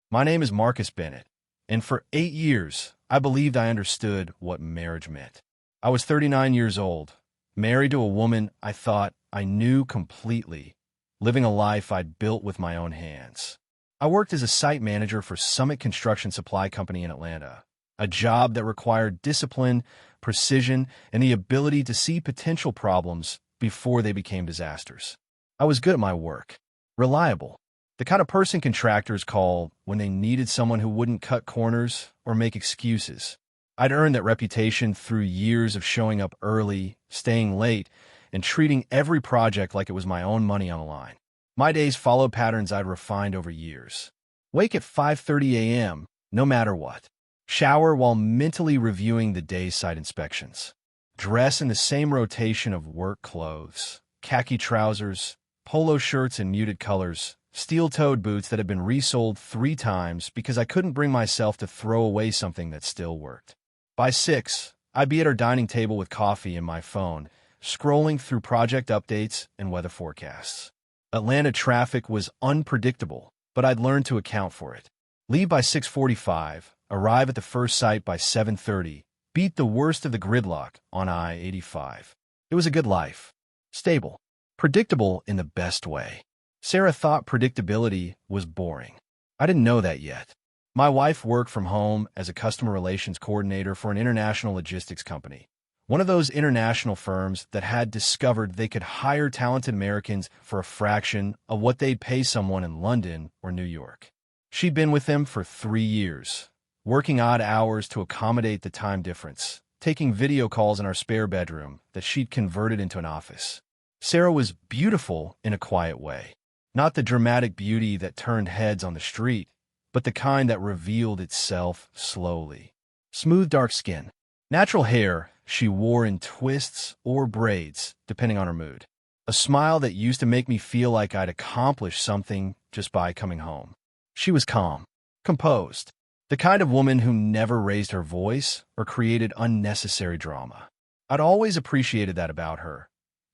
My name is Marcus Bennett, and for 8 years, I believed I understood what marriage meant. I was 39 years old, married to a woman I thought I knew completely, living a life I'd built with my own hands. I worked as a site manager for Summit Construction Supply Company in Atlanta, a job that required discipline, precision, and the ability to see potential problems before they became disasters. I was good at my work, reliable, the kind of person contractors call when they needed someone who wouldn't cut corners or make excuses. I'd earned that reputation through years of showing up early, staying late, and treating every project like it was my own money on the line. My days followed patterns I'd refined over years. Wake at 5:30 a.m., no matter what. Shower while mentally reviewing the day's site inspections. Dress in the same rotation of work clothes, khaki trousers, polo shirts in muted colors, steel-toed boots that had been resoled 3 times because I couldn't bring myself to throw away something that still worked. By 6, I'd be at our dining table with coffee and my phone, scrolling through project updates and weather forecasts. Atlanta traffic was unpredictable, but I'd learned to account for it. Leave by 6:45, arrive at the first site by 7:30, beat the worst of the gridlock on I-85. It was a good life. Stable. Predictable in the best way. Sarah thought predictability was boring. I didn't know that yet. My wife worked from home as a customer relations coordinator for an international logistics company, one of those international firms that had discovered they could hire talented Americans for a fraction of what they'd pay someone in London or New York. She'd been with them for 3 years, working odd hours to accommodate the time difference, taking video calls in our spare bedroom that she'd converted into an office. Sarah was beautiful in a quiet way. Not the dramatic beauty that turned heads on the street, but the kind that revealed itself slowly. Smooth dark skin. Natural hair she wore in twists or braids, depending on her mood. A smile that used to make me feel like I'd accomplished something just by coming home. She was calm, composed, the kind of woman who never raised her voice or created unnecessary drama. I'd always appreciated that about her.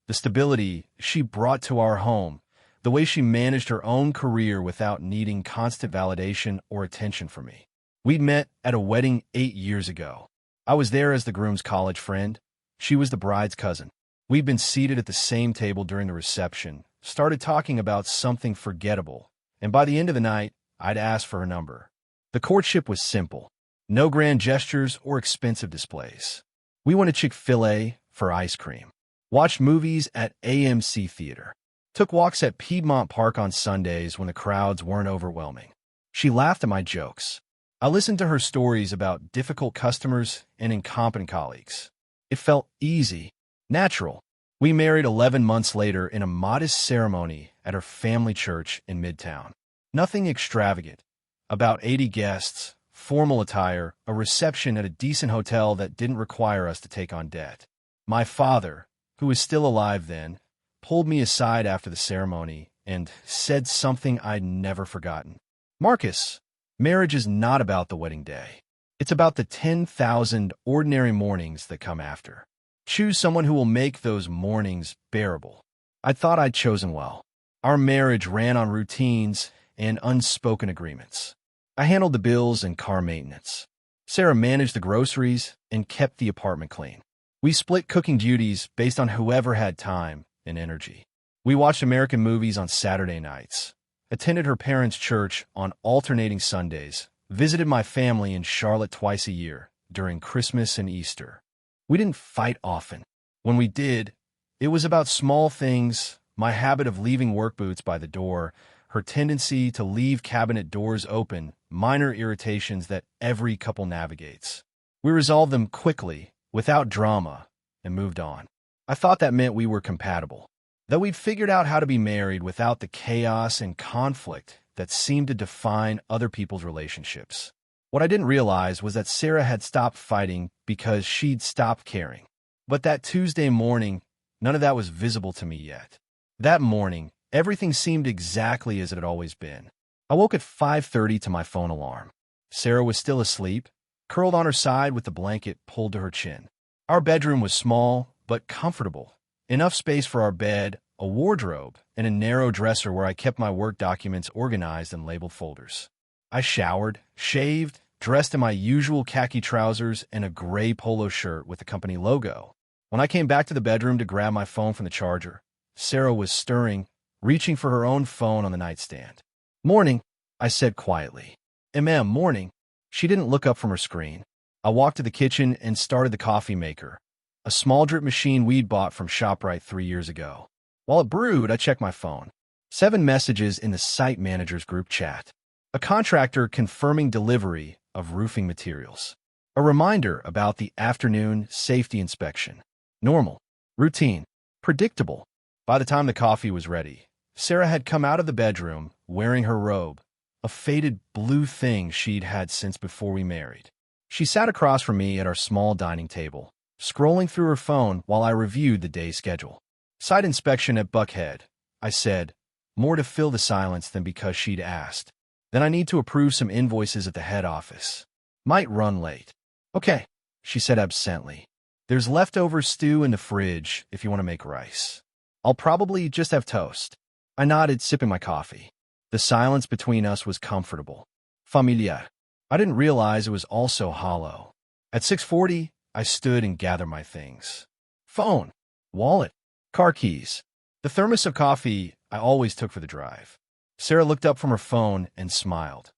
The stability she brought to our home, the way she managed her own career without needing constant validation or attention from me. We'd met at a wedding 8 years ago. I was there as the groom's college friend. She was the bride's cousin. We'd been seated at the same table during the reception, started talking about something forgettable, and by the end of the night, I'd asked for her number. The courtship was simple. No grand gestures or expensive displays. We went to Chick-fil-A for ice cream, watched movies at AMC Theater, took walks at Piedmont Park on Sundays when the crowds weren't overwhelming. She laughed at my jokes. I listened to her stories about difficult customers and incompetent colleagues. It felt easy, natural. We married 11 months later in a modest ceremony at her family church in Midtown. Nothing extravagant. About 80 guests, formal attire, a reception at a decent hotel that didn't require us to take on debt. My father, who was still alive then, pulled me aside after the ceremony and said something I'd never forgotten. Marcus, marriage is not about the wedding day. It's about the 10,000 ordinary mornings that come after. Choose someone who will make those mornings bearable. I thought I'd chosen well. Our marriage ran on routines and unspoken agreements. I handled the bills and car maintenance. Sarah managed the groceries and kept the apartment clean. We split cooking duties based on whoever had time and energy. We watched American movies on Saturday nights, attended her parents' church on alternating Sundays, visited my family in Charlotte twice a year during Christmas and Easter. We didn't fight often. When we did, it was about small things, my habit of leaving work boots by the door, her tendency to leave cabinet doors open, minor irritations that every couple navigates. We resolved them quickly, without drama, and moved on. I thought that meant we were compatible, that we'd figured out how to be married without the chaos and conflict that seemed to define other people's relationships. What I didn't realize was that Sarah had stopped fighting because she'd stopped caring. But that Tuesday morning, none of that was visible to me yet. That morning, everything seemed exactly as it had always been. I woke at 5:30 to my phone alarm. Sarah was still asleep, curled on her side with the blanket pulled to her chin. Our bedroom was small, but comfortable. Enough space for our bed, a wardrobe, and a narrow dresser where I kept my work documents organized in labeled folders. I showered, shaved, dressed in my usual khaki trousers and a gray polo shirt with the company logo. When I came back to the bedroom to grab my phone from the charger, Sarah was stirring, reaching for her own phone on the nightstand. "Morning," I said quietly. "Ma'am, morning." She didn't look up from her screen. I walked to the kitchen and started the coffee maker, a small drip machine we'd bought from ShopRite 3 years ago. While it brewed, I checked my phone. 7 messages in the site manager's group chat. A contractor confirming delivery of roofing materials. A reminder about the afternoon safety inspection. Normal. Routine. Predictable. By the time the coffee was ready, Sarah had come out of the bedroom wearing her robe, a faded blue thing she'd had since before we married. She sat across from me at our small dining table, scrolling through her phone while I reviewed the day's schedule. "Site inspection at Buckhead," I said, more to fill the silence than because she'd asked. "Then I need to approve some invoices at the head office. Might run late." "Okay," she said absently. "There's leftover stew in the fridge if you want to make rice. I'll probably just have toast." I nodded, sipping my coffee. The silence between us was comfortable. Familiar. I didn't realize it was also hollow. At 6:40, I stood and gathered my things. Phone, wallet, car keys, the thermos of coffee I always took for the drive. Sarah looked up from her phone and smiled.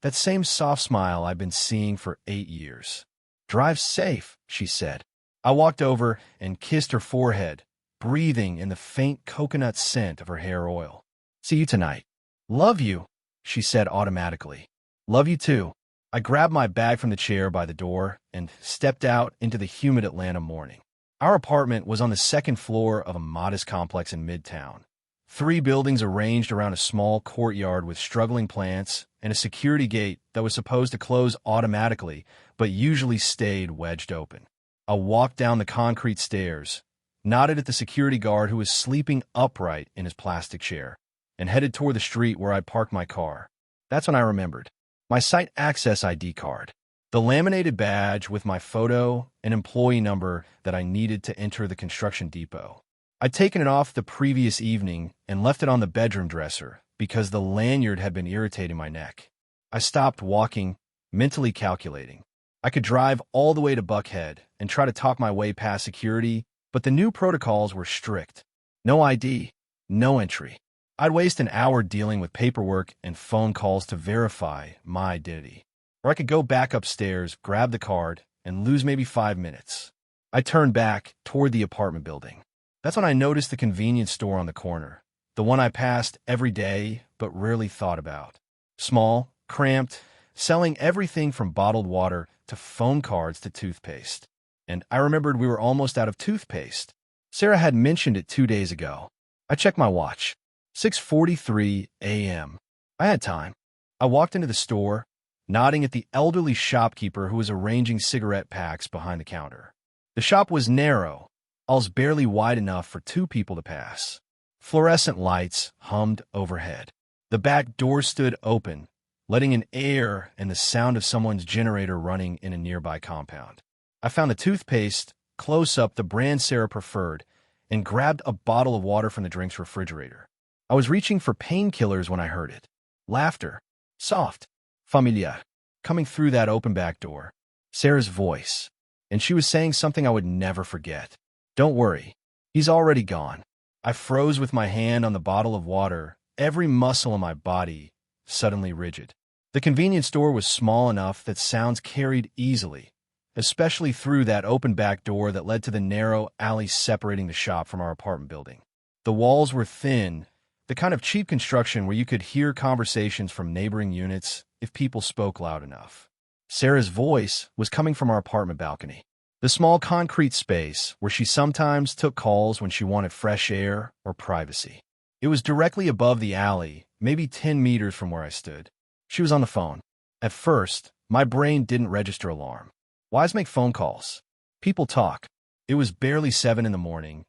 That same soft smile I've been seeing for 8 years. "Drive safe," she said. I walked over and kissed her forehead, breathing in the faint coconut scent of her hair oil. "See you tonight." "Love you," she said automatically. "Love you too." I grabbed my bag from the chair by the door and stepped out into the humid Atlanta morning. Our apartment was on the second floor of a modest complex in Midtown. 3 buildings arranged around a small courtyard with struggling plants and a security gate that was supposed to close automatically but usually stayed wedged open. I walked down the concrete stairs, nodded at the security guard who was sleeping upright in his plastic chair, and headed toward the street where I'd parked my car. That's when I remembered. My site access ID card. The laminated badge with my photo and employee number that I needed to enter the construction depot. I'd taken it off the previous evening and left it on the bedroom dresser because the lanyard had been irritating my neck. I stopped walking, mentally calculating. I could drive all the way to Buckhead and try to talk my way past security, but the new protocols were strict. No ID, no entry. I'd waste an hour dealing with paperwork and phone calls to verify my identity. Or I could go back upstairs, grab the card, and lose maybe 5 minutes. I turned back toward the apartment building. That's when I noticed the convenience store on the corner, the one I passed every day but rarely thought about. Small, cramped, selling everything from bottled water to phone cards to toothpaste. And I remembered we were almost out of toothpaste. Sarah had mentioned it 2 days ago. I checked my watch. 6:43 a.m. I had time. I walked into the store, nodding at the elderly shopkeeper who was arranging cigarette packs behind the counter. The shop was narrow, almost barely wide enough for 2 people to pass. Fluorescent lights hummed overhead. The back door stood open, letting in air and the sound of someone's generator running in a nearby compound. I found the toothpaste, close up the brand Sarah preferred, and grabbed a bottle of water from the drinks refrigerator. I was reaching for painkillers when I heard it. Laughter. Soft. Familiar. Coming through that open back door. Sarah's voice. And she was saying something I would never forget. "Don't worry. He's already gone." I froze with my hand on the bottle of water, every muscle in my body suddenly rigid. The convenience store was small enough that sounds carried easily, especially through that open back door that led to the narrow alley separating the shop from our apartment building. The walls were thin, the kind of cheap construction where you could hear conversations from neighboring units if people spoke loud enough. Sarah's voice was coming from our apartment balcony, the small concrete space where she sometimes took calls when she wanted fresh air or privacy. It was directly above the alley, maybe 10 meters from where I stood. She was on the phone. At first, my brain didn't register alarm. Why's make phone calls? People talk. It was barely 7 in the morning.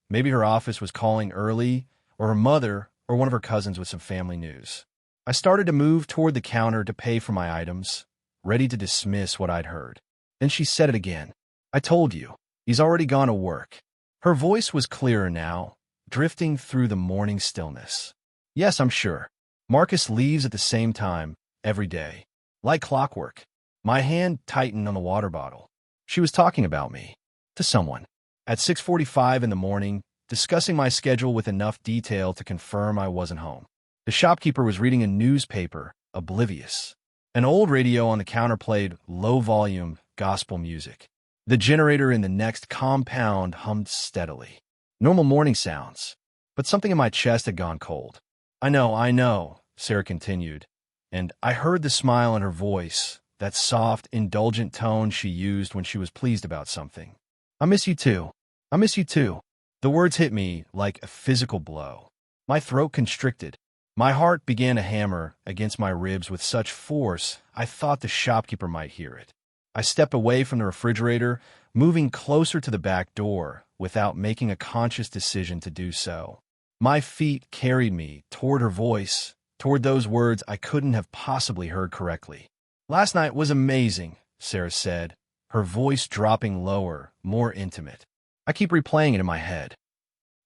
Maybe her office was calling early, or her mother or one of her cousins with some family news. I started to move toward the counter to pay for my items, ready to dismiss what I'd heard. Then she said it again. "I told you, he's already gone to work." Her voice was clearer now, drifting through the morning stillness. "Yes, I'm sure. Marcus leaves at the same time, every day. Like clockwork. My hand tightened on the water bottle. She was talking about me. To someone. At 6:45 in the morning, discussing my schedule with enough detail to confirm I wasn't home. The shopkeeper was reading a newspaper, oblivious. An old radio on the counter played low-volume gospel music. The generator in the next compound hummed steadily. Normal morning sounds. But something in my chest had gone cold. I know, Sarah continued. And I heard the smile in her voice, that soft, indulgent tone she used when she was pleased about something. I miss you too. I miss you too. The words hit me like a physical blow. My throat constricted. My heart began to hammer against my ribs with such force I thought the shopkeeper might hear it. I stepped away from the refrigerator, moving closer to the back door without making a conscious decision to do so. My feet carried me toward her voice, toward those words I couldn't have possibly heard correctly. Last night was amazing, Sarah said, her voice dropping lower, more intimate. I keep replaying it in my head.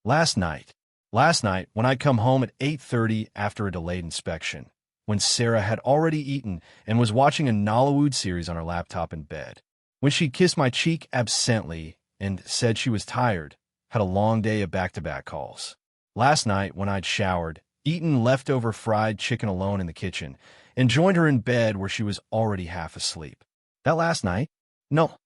Last night, when I'd come home at 8:30 after a delayed inspection, when Sarah had already eaten and was watching a Nollywood series on her laptop in bed, when she kissed my cheek absently and said she was tired, had a long day of back-to-back calls. Last night, when I'd showered, eaten leftover fried chicken alone in the kitchen, and joined her in bed where she was already half asleep. That last night? No,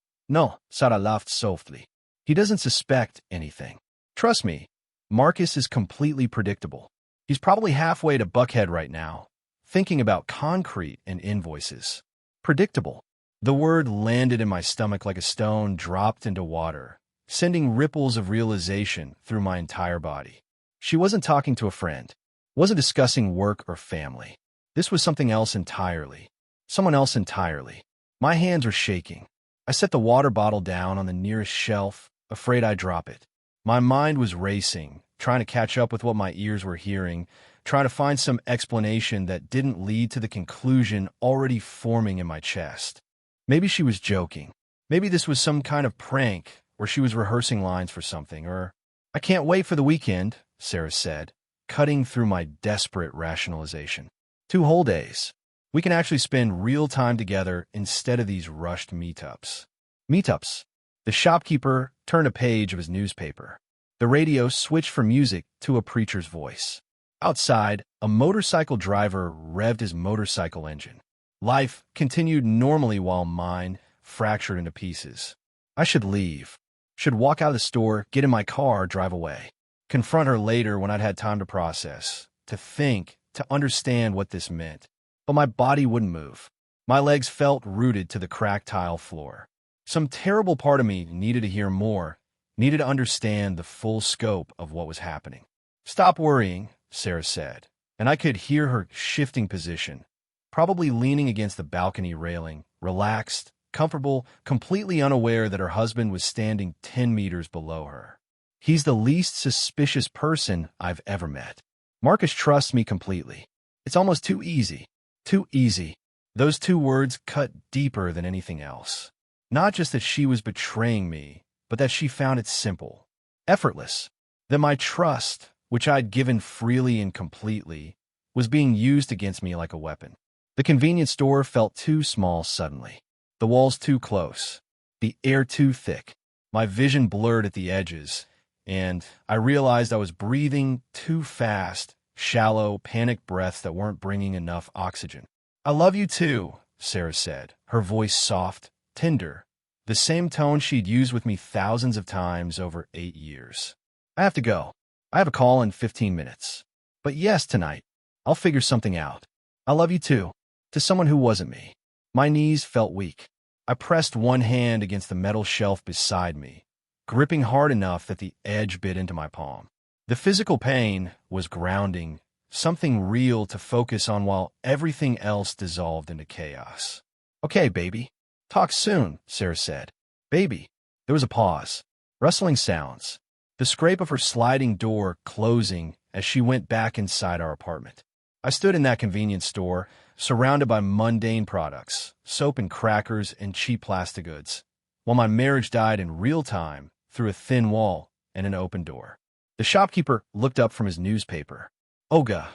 Sarah laughed softly. He doesn't suspect anything. Trust me, Marcus is completely predictable. He's probably halfway to Buckhead right now, thinking about concrete and invoices. Predictable. The word landed in my stomach like a stone dropped into water, sending ripples of realization through my entire body. She wasn't talking to a friend, wasn't discussing work or family. This was something else entirely. Someone else entirely. My hands were shaking. I set the water bottle down on the nearest shelf, afraid I'd drop it. My mind was racing, trying to catch up with what my ears were hearing, trying to find some explanation that didn't lead to the conclusion already forming in my chest. Maybe she was joking. Maybe this was some kind of prank, or she was rehearsing lines for something, or... I can't wait for the weekend, Sarah said, cutting through my desperate rationalization. 2 whole days. We can actually spend real time together instead of these rushed meetups. Meetups. The shopkeeper turned a page of his newspaper. The radio switched from music to a preacher's voice. Outside, a motorcycle driver revved his motorcycle engine. Life continued normally while mine fractured into pieces. I should leave. Should walk out of the store, get in my car, drive away. Confront her later when I'd had time to process, to think, to understand what this meant. But my body wouldn't move. My legs felt rooted to the cracked tile floor. Some terrible part of me needed to hear more, needed to understand the full scope of what was happening. Stop worrying, Sarah said, and I could hear her shifting position, probably leaning against the balcony railing, relaxed, comfortable, completely unaware that her husband was standing 10 meters below her. He's the least suspicious person I've ever met. Marcus trusts me completely. It's almost too easy. Too easy. Those 2 words cut deeper than anything else. Not just that she was betraying me, but that she found it simple, effortless. That my trust, which I'd given freely and completely, was being used against me like a weapon. The convenience store felt too small suddenly. The walls too close. The air too thick. My vision blurred at the edges, and I realized I was breathing too fast, shallow, panicked breaths that weren't bringing enough oxygen. I love you too, Sarah said, her voice soft, tender, the same tone she'd used with me thousands of times over 8 years. I have to go. I have a call in 15 minutes. But yes, tonight. I'll figure something out. I love you too. To someone who wasn't me. My knees felt weak. I pressed one hand against the metal shelf beside me, gripping hard enough that the edge bit into my palm. The physical pain was grounding, something real to focus on while everything else dissolved into chaos. Okay, baby. Talk soon, Sarah said. Baby. There was a pause. Rustling sounds. The scrape of her sliding door closing as she went back inside our apartment. I stood in that convenience store, surrounded by mundane products, soap and crackers and cheap plastic goods, while my marriage died in real time through a thin wall and an open door. The shopkeeper looked up from his newspaper. Olga,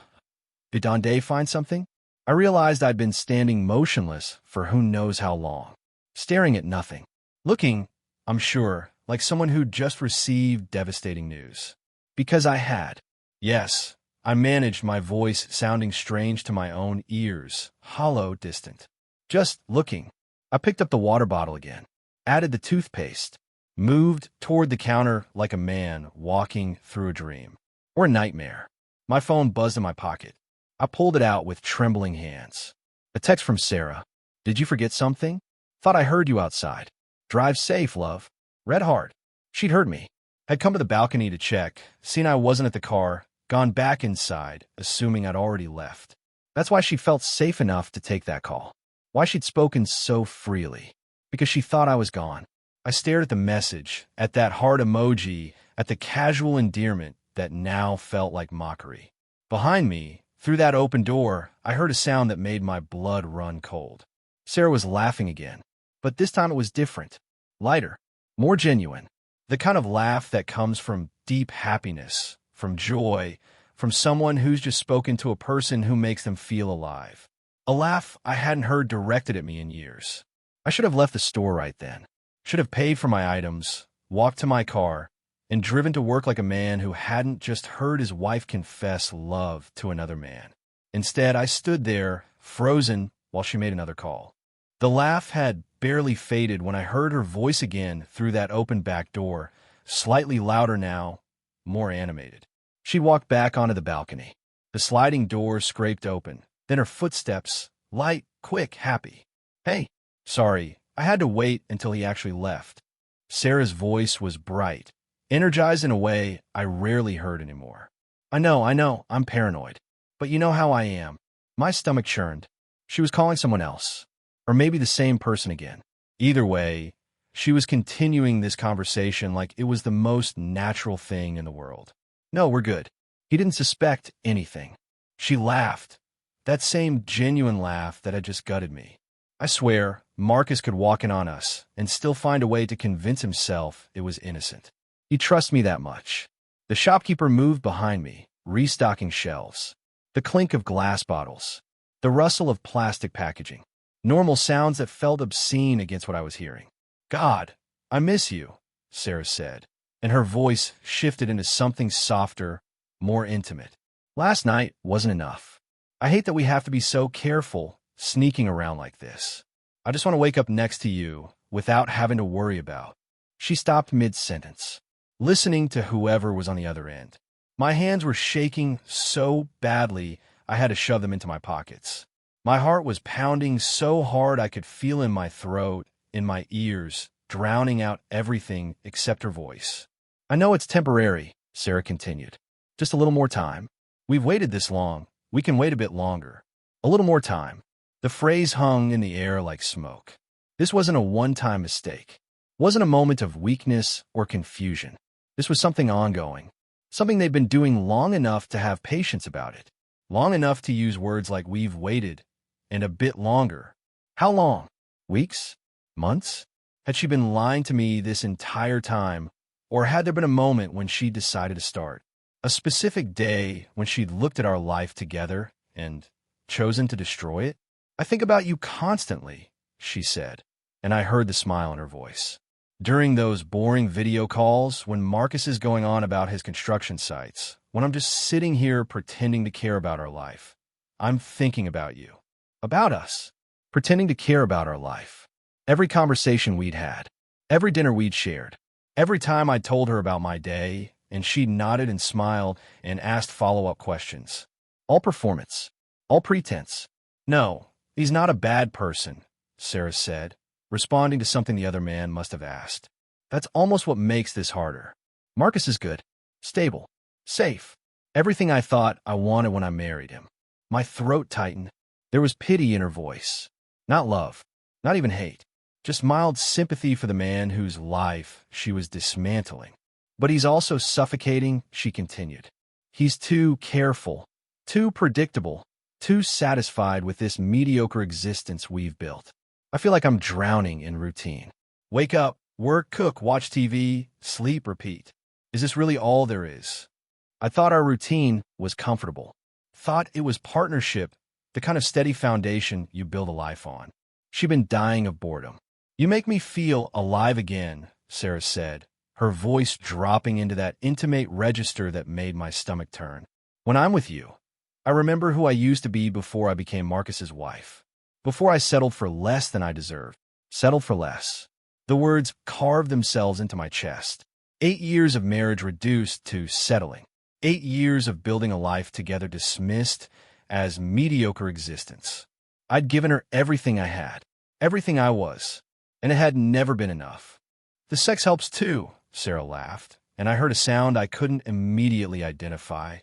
did Donde find something? I realized I'd been standing motionless for who knows how long, staring at nothing, looking, I'm sure, like someone who'd just received devastating news. Because I had. Yes, I managed my voice sounding strange to my own ears, hollow, distant. Just looking. I picked up the water bottle again, added the toothpaste, moved toward the counter like a man walking through a dream. Or a nightmare. My phone buzzed in my pocket. I pulled it out with trembling hands. A text from Sarah. Did you forget something? Thought I heard you outside. Drive safe, love. Read hard. She'd heard me. Had come to the balcony to check, seen I wasn't at the car, gone back inside, assuming I'd already left. That's why she felt safe enough to take that call. Why she'd spoken so freely. Because she thought I was gone. I stared at the message, at that heart emoji, at the casual endearment that now felt like mockery. Behind me, through that open door, I heard a sound that made my blood run cold. Sarah was laughing again, but this time it was different. Lighter, more genuine. The kind of laugh that comes from deep happiness, from joy, from someone who's just spoken to a person who makes them feel alive. A laugh I hadn't heard directed at me in years. I should have left the store right then. Should have paid for my items, walked to my car, and driven to work like a man who hadn't just heard his wife confess love to another man. Instead, I stood there, frozen, while she made another call. The laugh had barely faded when I heard her voice again through that open back door, slightly louder now, more animated. She walked back onto the balcony. The sliding door scraped open, then her footsteps, light, quick, happy. Hey, sorry, I had to wait until he actually left. Sarah's voice was bright, energized in a way I rarely heard anymore. I know, I'm paranoid. But you know how I am. My stomach churned. She was calling someone else. Or maybe the same person again. Either way, she was continuing this conversation like it was the most natural thing in the world. No, we're good. He didn't suspect anything. She laughed. That same genuine laugh that had just gutted me. I swear, Marcus could walk in on us and still find a way to convince himself it was innocent. He trusts me that much. The shopkeeper moved behind me, restocking shelves. The clink of glass bottles. The rustle of plastic packaging. Normal sounds that felt obscene against what I was hearing. God, I miss you, Sarah said, and her voice shifted into something softer, more intimate. Last night wasn't enough. I hate that we have to be so careful, sneaking around like this. I just want to wake up next to you without having to worry about. She stopped mid-sentence, listening to whoever was on the other end. My hands were shaking so badly I had to shove them into my pockets. My heart was pounding so hard I could feel in my throat, in my ears, drowning out everything except her voice. I know it's temporary, Sarah continued. Just a little more time. We've waited this long. We can wait a bit longer. A little more time. The phrase hung in the air like smoke. This wasn't a one-time mistake. Wasn't a moment of weakness or confusion. This was something ongoing. Something they'd been doing long enough to have patience about it. Long enough to use words like we've waited, and a bit longer. How long? Weeks? Months? Had she been lying to me this entire time, or had there been a moment when she decided to start? A specific day when she'd looked at our life together and chosen to destroy it? I think about you constantly, she said, and I heard the smile in her voice. During those boring video calls, when Marcus is going on about his construction sites, when I'm just sitting here pretending to care about our life, I'm thinking about you. About us. Pretending to care about our life. Every conversation we'd had. Every dinner we'd shared. Every time I told her about my day, and she nodded and smiled and asked follow-up questions. All performance. All pretense. No, he's not a bad person, Sarah said, responding to something the other man must have asked. That's almost what makes this harder. Marcus is good. Stable. Safe. Everything I thought I wanted when I married him. My throat tightened. There was pity in her voice. Not love. Not even hate. Just mild sympathy for the man whose life she was dismantling. But he's also suffocating, she continued. He's too careful, too predictable, too satisfied with this mediocre existence we've built. I feel like I'm drowning in routine. Wake up, work, cook, watch TV, sleep, repeat. Is this really all there is? I thought our routine was comfortable. Thought it was partnership the kind of steady foundation you build a life on. She'd been dying of boredom. You make me feel alive again, Sarah said, her voice dropping into that intimate register that made my stomach turn. When I'm with you, I remember who I used to be before I became Marcus's wife. Before I settled for less than I deserved. Settled for less. The words carved themselves into my chest. 8 years of marriage reduced to settling. 8 years of building a life together dismissed as mediocre existence. I'd given her everything I had, everything I was, and it had never been enough. The sex helps too, Sarah laughed, and I heard a sound I couldn't immediately identify.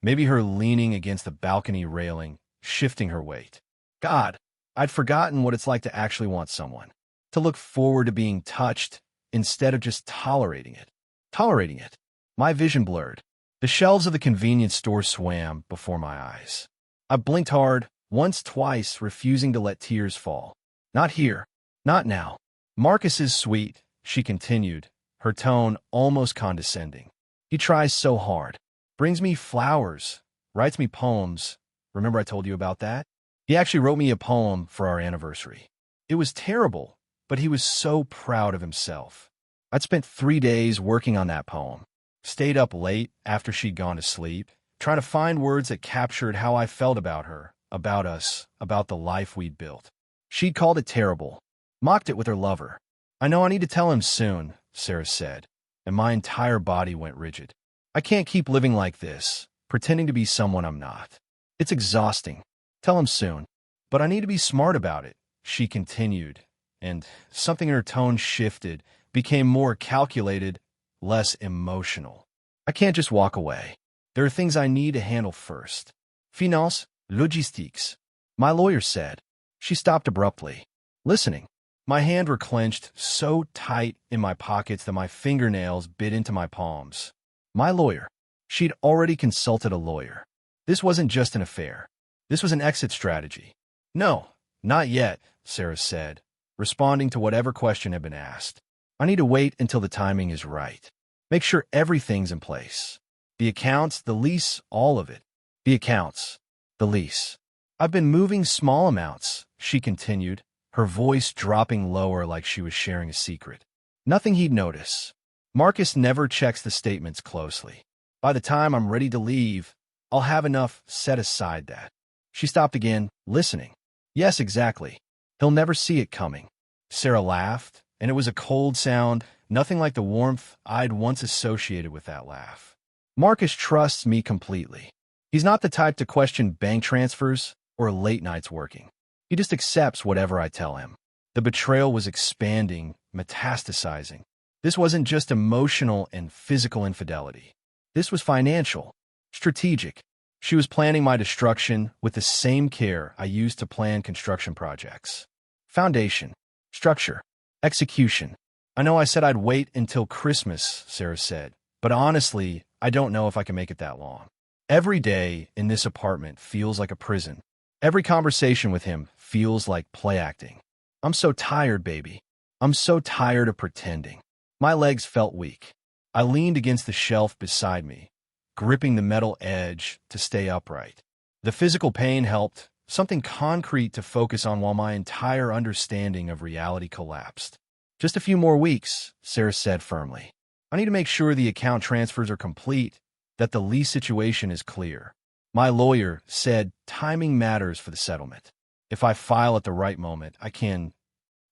Maybe her leaning against the balcony railing, shifting her weight. God, I'd forgotten what it's like to actually want someone. To look forward to being touched instead of just tolerating it. Tolerating it. My vision blurred. The shelves of the convenience store swam before my eyes. I blinked hard, once, twice, refusing to let tears fall. Not here. Not now. Marcus is sweet, she continued, her tone almost condescending. He tries so hard. Brings me flowers. Writes me poems. Remember I told you about that? He actually wrote me a poem for our anniversary. It was terrible, but he was so proud of himself. I'd spent 3 days working on that poem. Stayed up late after she'd gone to sleep, trying to find words that captured how I felt about her, about us, about the life we'd built. She'd called it terrible, mocked it with her lover. I know I need to tell him soon, Sarah said, and my entire body went rigid. I can't keep living like this, pretending to be someone I'm not. It's exhausting. Tell him soon. But I need to be smart about it, she continued, and something in her tone shifted, became more calculated, less emotional. I can't just walk away. There are things I need to handle first. Finance, logistiques. My lawyer said. She stopped abruptly. Listening. My hands were clenched so tight in my pockets that my fingernails bit into my palms. My lawyer. She'd already consulted a lawyer. This wasn't just an affair. This was an exit strategy. No, not yet, Sarah said, responding to whatever question had been asked. I need to wait until the timing is right. Make sure everything's in place. The accounts, the lease, all of it. The accounts, the lease. I've been moving small amounts, she continued, her voice dropping lower like she was sharing a secret. Nothing he'd notice. Marcus never checks the statements closely. By the time I'm ready to leave, I'll have enough set aside that. She stopped again, listening. Yes, exactly. He'll never see it coming. Sarah laughed, and it was a cold sound, nothing like the warmth I'd once associated with that laugh. Marcus trusts me completely. He's not the type to question bank transfers or late nights working. He just accepts whatever I tell him. The betrayal was expanding, metastasizing. This wasn't just emotional and physical infidelity. This was financial, strategic. She was planning my destruction with the same care I used to plan construction projects. Foundation, structure, execution. I know I said I'd wait until Christmas, Sarah said, but honestly, I don't know if I can make it that long. Every day in this apartment feels like a prison. Every conversation with him feels like play acting. I'm so tired, baby. I'm so tired of pretending. My legs felt weak. I leaned against the shelf beside me, gripping the metal edge to stay upright. The physical pain helped, something concrete to focus on while my entire understanding of reality collapsed. Just a few more weeks, Sarah said firmly. I need to make sure the account transfers are complete, that the lease situation is clear. My lawyer said timing matters for the settlement. If I file at the right moment, I can...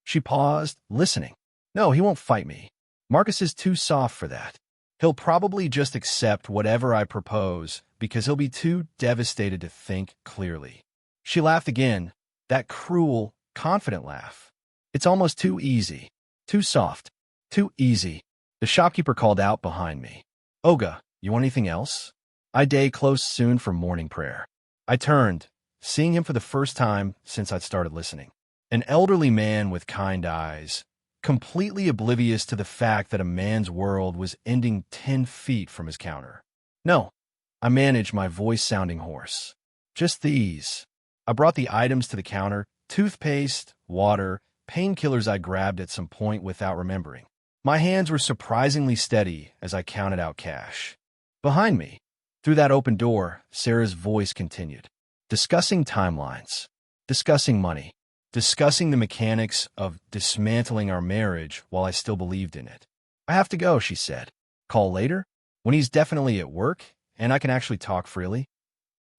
She paused, listening. No, he won't fight me. Marcus is too soft for that. He'll probably just accept whatever I propose because he'll be too devastated to think clearly. She laughed again, that cruel, confident laugh. It's almost too easy, too soft, too easy. The shopkeeper called out behind me. Olga, you want anything else? I day close soon for morning prayer. I turned, seeing him for the first time since I'd started listening. An elderly man with kind eyes, completely oblivious to the fact that a man's world was ending 10 feet from his counter. No, I managed, my voice sounding hoarse. Just these. I brought the items to the counter, toothpaste, water, painkillers I grabbed at some point without remembering. My hands were surprisingly steady as I counted out cash. Behind me, through that open door, Sarah's voice continued. discussing timelines, discussing money, discussing the mechanics of dismantling our marriage while I still believed in it. I have to go, she said. Call later? When he's definitely at work and I can actually talk freely?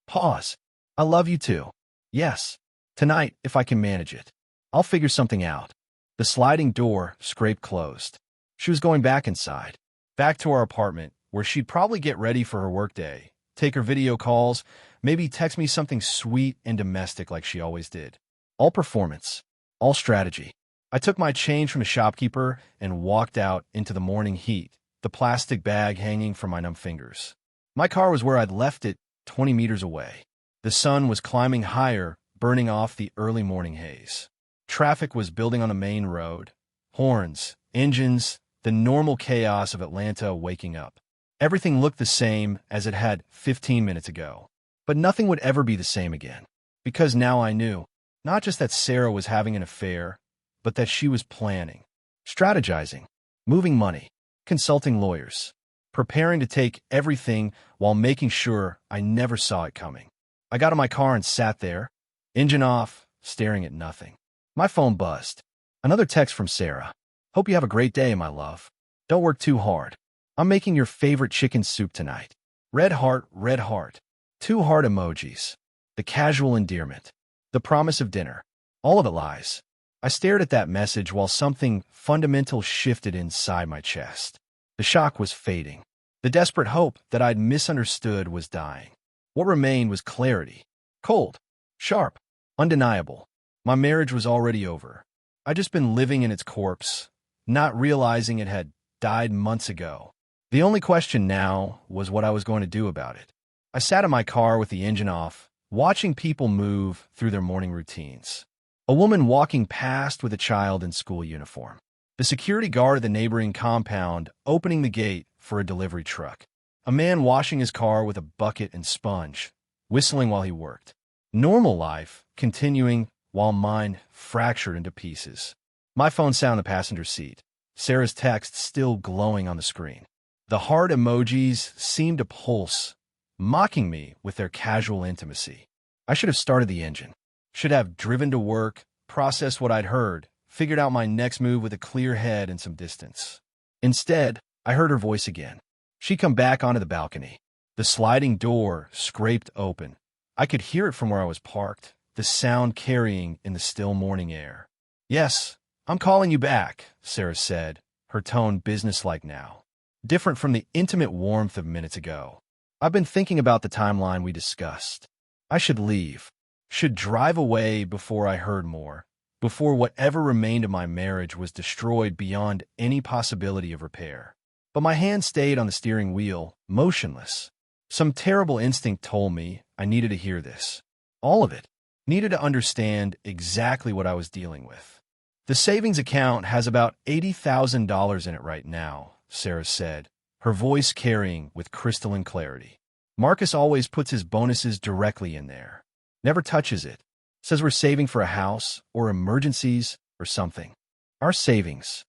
Pause. I love you too. Yes. Tonight, if I can manage it. I'll figure something out. The sliding door scraped closed. She was going back inside, back to our apartment, where she'd probably get ready for her workday, take her video calls, maybe text me something sweet and domestic like she always did. All performance, all strategy. I took my change from the shopkeeper and walked out into the morning heat, the plastic bag hanging from my numb fingers. My car was where I'd left it 20 meters away. The sun was climbing higher, burning off the early morning haze. Traffic was building on the main road. Horns, engines, the normal chaos of Atlanta waking up. Everything looked the same as it had 15 minutes ago. But nothing would ever be the same again. Because now I knew, not just that Sarah was having an affair, but that she was planning, strategizing, moving money, consulting lawyers, preparing to take everything while making sure I never saw it coming. I got in my car and sat there, engine off, staring at nothing. My phone buzzed. Another text from Sarah. Hope you have a great day, my love. Don't work too hard. I'm making your favorite chicken soup tonight. Red heart, red heart. 2 heart emojis. The casual endearment. The promise of dinner. All of it lies. I stared at that message while something fundamental shifted inside my chest. The shock was fading. The desperate hope that I'd misunderstood was dying. What remained was clarity. Cold. Sharp. Undeniable. My marriage was already over. I'd just been living in its corpse, not realizing it had died months ago. The only question now was what I was going to do about it. I sat in my car with the engine off, watching people move through their morning routines. A woman walking past with a child in school uniform. The security guard at the neighboring compound opening the gate for a delivery truck. A man washing his car with a bucket and sponge, whistling while he worked. Normal life continuing while mine fractured into pieces. My phone sat on the passenger seat, Sarah's text still glowing on the screen. The heart emojis seemed to pulse, mocking me with their casual intimacy. I should have started the engine. Should have driven to work, processed what I'd heard, figured out my next move with a clear head and some distance. Instead, I heard her voice again. She'd come back onto the balcony. The sliding door scraped open. I could hear it from where I was parked, the sound carrying in the still morning air. Yes, I'm calling you back, Sarah said, her tone businesslike now, different from the intimate warmth of minutes ago. I've been thinking about the timeline we discussed. I should leave, should drive away before I heard more, before whatever remained of my marriage was destroyed beyond any possibility of repair. But my hand stayed on the steering wheel, motionless. Some terrible instinct told me I needed to hear this. All of it. Needed to understand exactly what I was dealing with. The savings account has about $80,000 in it right now, Sarah said, her voice carrying with crystalline clarity. Marcus always puts his bonuses directly in there. Never touches it. Says we're saving for a house or emergencies or something. Our savings.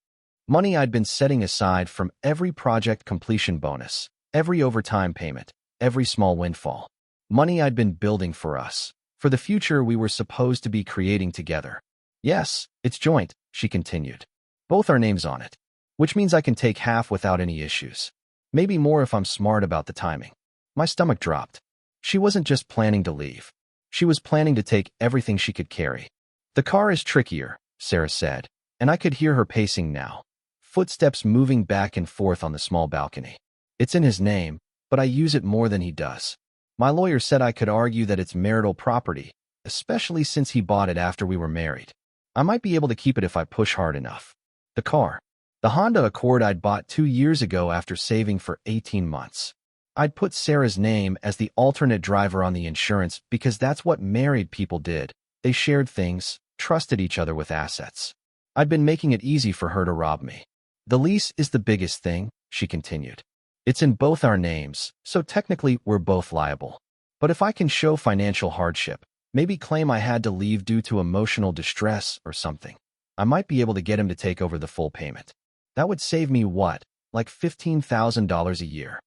Money I'd been setting aside from every project completion bonus, every overtime payment, every small windfall. Money I'd been building for us, for the future we were supposed to be creating together. Yes, it's joint, she continued. Both our names on it, which means I can take half without any issues. Maybe more if I'm smart about the timing. My stomach dropped. She wasn't just planning to leave. She was planning to take everything she could carry. The car is trickier, Sarah said, and I could hear her pacing now. Footsteps moving back and forth on the small balcony. It's in his name, but I use it more than he does. My lawyer said I could argue that it's marital property, especially since he bought it after we were married. I might be able to keep it if I push hard enough. The car. The Honda Accord I'd bought 2 years ago after saving for 18 months. I'd put Sarah's name as the alternate driver on the insurance because that's what married people did. They shared things, trusted each other with assets. I'd been making it easy for her to rob me. The lease is the biggest thing, she continued. It's in both our names, so technically we're both liable. But if I can show financial hardship, maybe claim I had to leave due to emotional distress or something, I might be able to get him to take over the full payment. That would save me what, like $15,000 a year.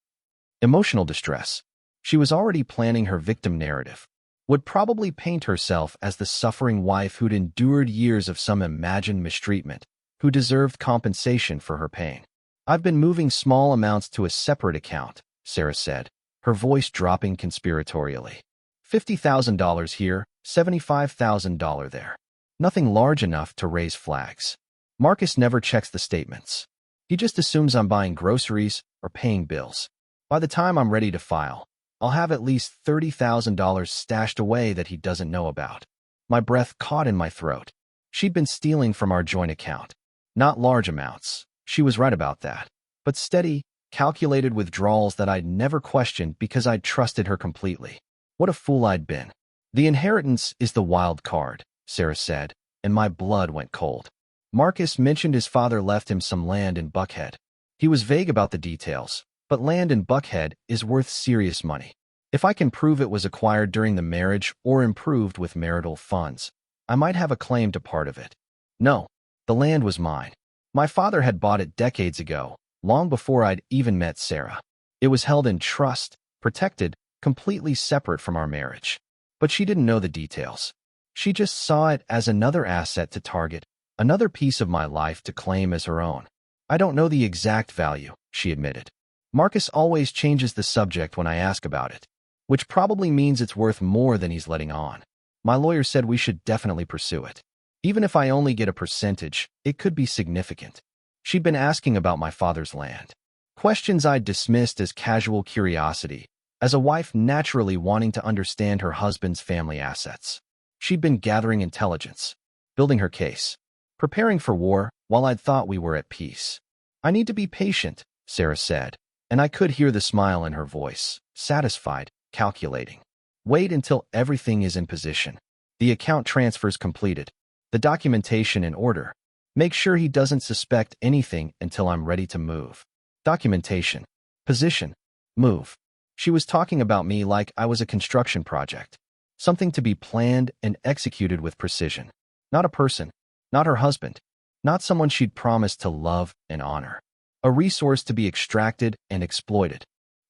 Emotional distress. She was already planning her victim narrative. would probably paint herself as the suffering wife who'd endured years of some imagined mistreatment, who deserved compensation for her pain. I've been moving small amounts to a separate account, Sarah said, her voice dropping conspiratorially. $50,000 here, $75,000 there. Nothing large enough to raise flags. Marcus never checks the statements. He just assumes I'm buying groceries or paying bills. By the time I'm ready to file, I'll have at least $30,000 stashed away that he doesn't know about. My breath caught in my throat. She'd been stealing from our joint account. Not large amounts. She was right about that. But steady, calculated withdrawals that I'd never questioned because I'd trusted her completely. What a fool I'd been. The inheritance is the wild card, Sarah said, and my blood went cold. Marcus mentioned his father left him some land in Buckhead. He was vague about the details, but land in Buckhead is worth serious money. If I can prove it was acquired during the marriage or improved with marital funds, I might have a claim to part of it. No, the land was mine. My father had bought it decades ago, long before I'd even met Sarah. It was held in trust, protected, completely separate from our marriage. But she didn't know the details. She just saw it as another asset to target, another piece of my life to claim as her own. I don't know the exact value, she admitted. Marcus always changes the subject when I ask about it, which probably means it's worth more than he's letting on. My lawyer said we should definitely pursue it. Even if I only get a percentage, it could be significant. She'd been asking about my father's land. Questions I'd dismissed as casual curiosity, as a wife naturally wanting to understand her husband's family assets. She'd been gathering intelligence, building her case, preparing for war while I'd thought we were at peace. I need to be patient, Sarah said, and I could hear the smile in her voice, satisfied, calculating. Wait until everything is in position. The account transfer's completed. The documentation in order. Make sure he doesn't suspect anything until I'm ready to move. Documentation. Position. Move. She was talking about me like I was a construction project. Something to be planned and executed with precision. Not a person. Not her husband. Not someone she'd promised to love and honor. A resource to be extracted and exploited.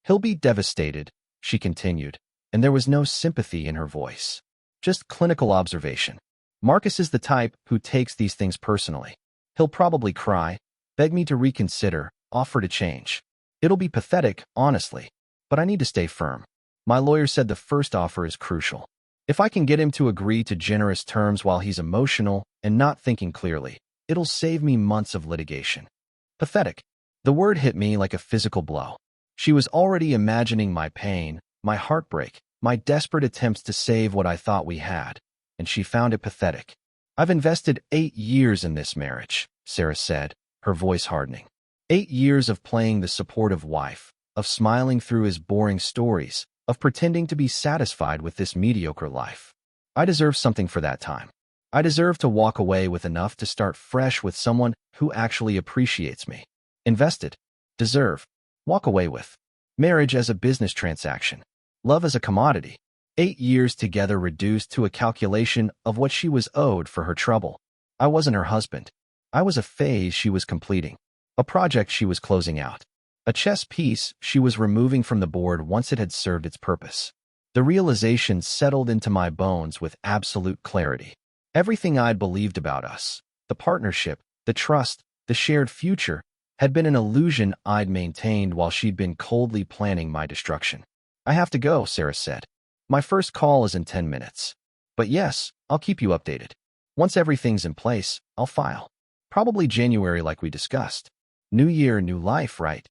He'll be devastated, she continued, and there was no sympathy in her voice. Just clinical observation. Marcus is the type who takes these things personally. He'll probably cry, beg me to reconsider, offer to change. It'll be pathetic, honestly, but I need to stay firm. My lawyer said the first offer is crucial. If I can get him to agree to generous terms while he's emotional and not thinking clearly, it'll save me months of litigation. Pathetic. The word hit me like a physical blow. She was already imagining my pain, my heartbreak, my desperate attempts to save what I thought we had, and she found it pathetic. I've invested 8 years in this marriage, Sarah said, her voice hardening. 8 years of playing the supportive wife, of smiling through his boring stories, of pretending to be satisfied with this mediocre life. I deserve something for that time. I deserve to walk away with enough to start fresh with someone who actually appreciates me. Invested. Deserve. Walk away with. Marriage as a business transaction. Love as a commodity. 8 years together reduced to a calculation of what she was owed for her trouble. I wasn't her husband. I was a phase she was completing. A project she was closing out. A chess piece she was removing from the board once it had served its purpose. The realization settled into my bones with absolute clarity. Everything I'd believed about us, the partnership, the trust, the shared future, had been an illusion I'd maintained while she'd been coldly planning my destruction. I have to go, Sarah said. My first call is in 10 minutes. But yes, I'll keep you updated. Once everything's in place, I'll file. Probably January like we discussed. New year, new life, right?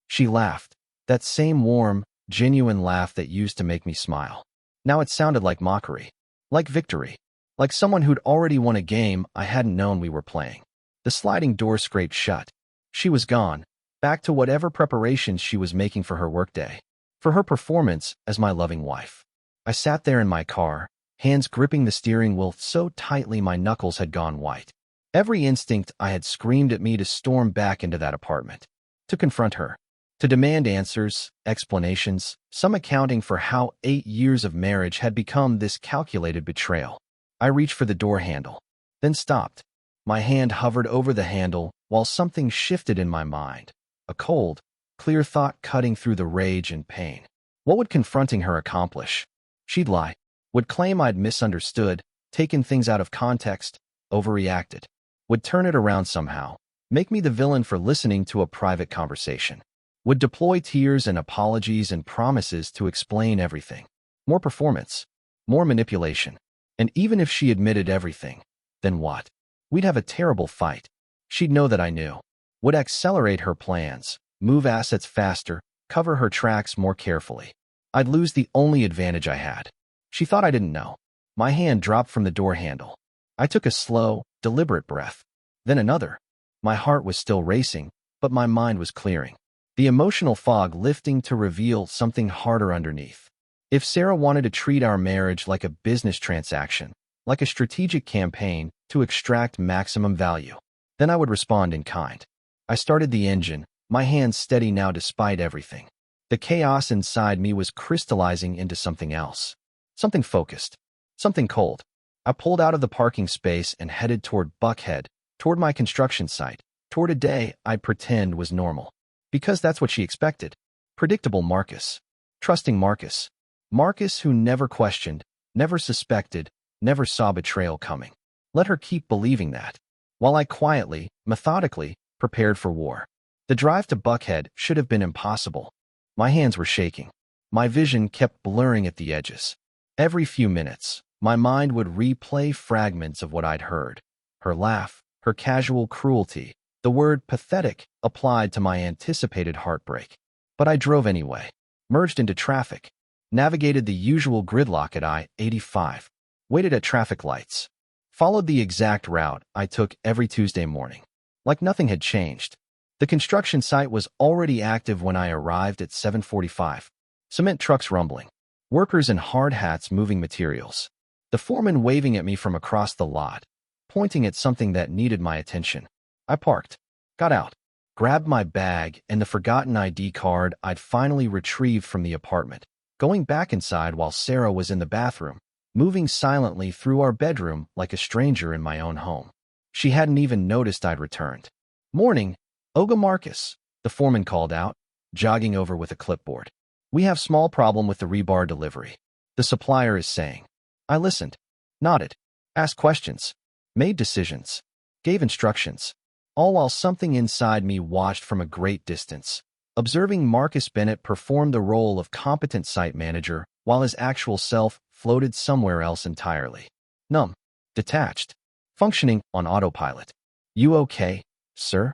She laughed. That same warm, genuine laugh that used to make me smile. Now it sounded like mockery. Like victory. Like someone who'd already won a game I hadn't known we were playing. The sliding door scraped shut. She was gone, back to whatever preparations she was making for her workday. For her performance as my loving wife. I sat there in my car, hands gripping the steering wheel so tightly my knuckles had gone white. Every instinct I had screamed at me to storm back into that apartment. To confront her. To demand answers, explanations, some accounting for how 8 years of marriage had become this calculated betrayal. I reached for the door handle, then stopped. My hand hovered over the handle while something shifted in my mind. A cold, clear thought cutting through the rage and pain. What would confronting her accomplish? She'd lie. Would claim I'd misunderstood, taken things out of context, overreacted. Would turn it around somehow, make me the villain for listening to a private conversation. Would deploy tears and apologies and promises to explain everything. More performance, more manipulation. And even if she admitted everything, then what? We'd have a terrible fight. She'd know that I knew. Would accelerate her plans, move assets faster, cover her tracks more carefully. I'd lose the only advantage I had. She thought I didn't know. My hand dropped from the door handle. I took a slow, deliberate breath. Then another. My heart was still racing, but my mind was clearing. The emotional fog lifting to reveal something harder underneath. If Sarah wanted to treat our marriage like a business transaction, like a strategic campaign to extract maximum value, then I would respond in kind. I started the engine, my hands steady now despite everything. The chaos inside me was crystallizing into something else. Something focused. Something cold. I pulled out of the parking space and headed toward Buckhead, toward my construction site, toward a day I'd pretend was normal. Because that's what she expected. Predictable Marcus. Trusting Marcus. Marcus who never questioned, never suspected, never saw betrayal coming. Let her keep believing that, while I quietly, methodically, prepared for war. The drive to Buckhead should have been impossible. My hands were shaking. My vision kept blurring at the edges. Every few minutes, my mind would replay fragments of what I'd heard. Her laugh, her casual cruelty, the word pathetic applied to my anticipated heartbreak. But I drove anyway, merged into traffic, navigated the usual gridlock at I-85, waited at traffic lights, followed the exact route I took every Tuesday morning. Like nothing had changed. The construction site was already active when I arrived at 7:45. Cement trucks rumbling. Workers in hard hats moving materials. The foreman waving at me from across the lot, pointing at something that needed my attention. I parked, got out, grabbed my bag and the forgotten ID card I'd finally retrieved from the apartment, going back inside while Sarah was in the bathroom, moving silently through our bedroom like a stranger in my own home. She hadn't even noticed I'd returned. "Morning, Oga Marcus," the foreman called out, jogging over with a clipboard. "We have small problem with the rebar delivery. The supplier is saying." I listened, nodded, asked questions, made decisions, gave instructions, all while something inside me watched from a great distance, observing Marcus Bennett perform the role of competent site manager while his actual self floated somewhere else entirely. Numb, detached, functioning on autopilot. "You okay, sir?"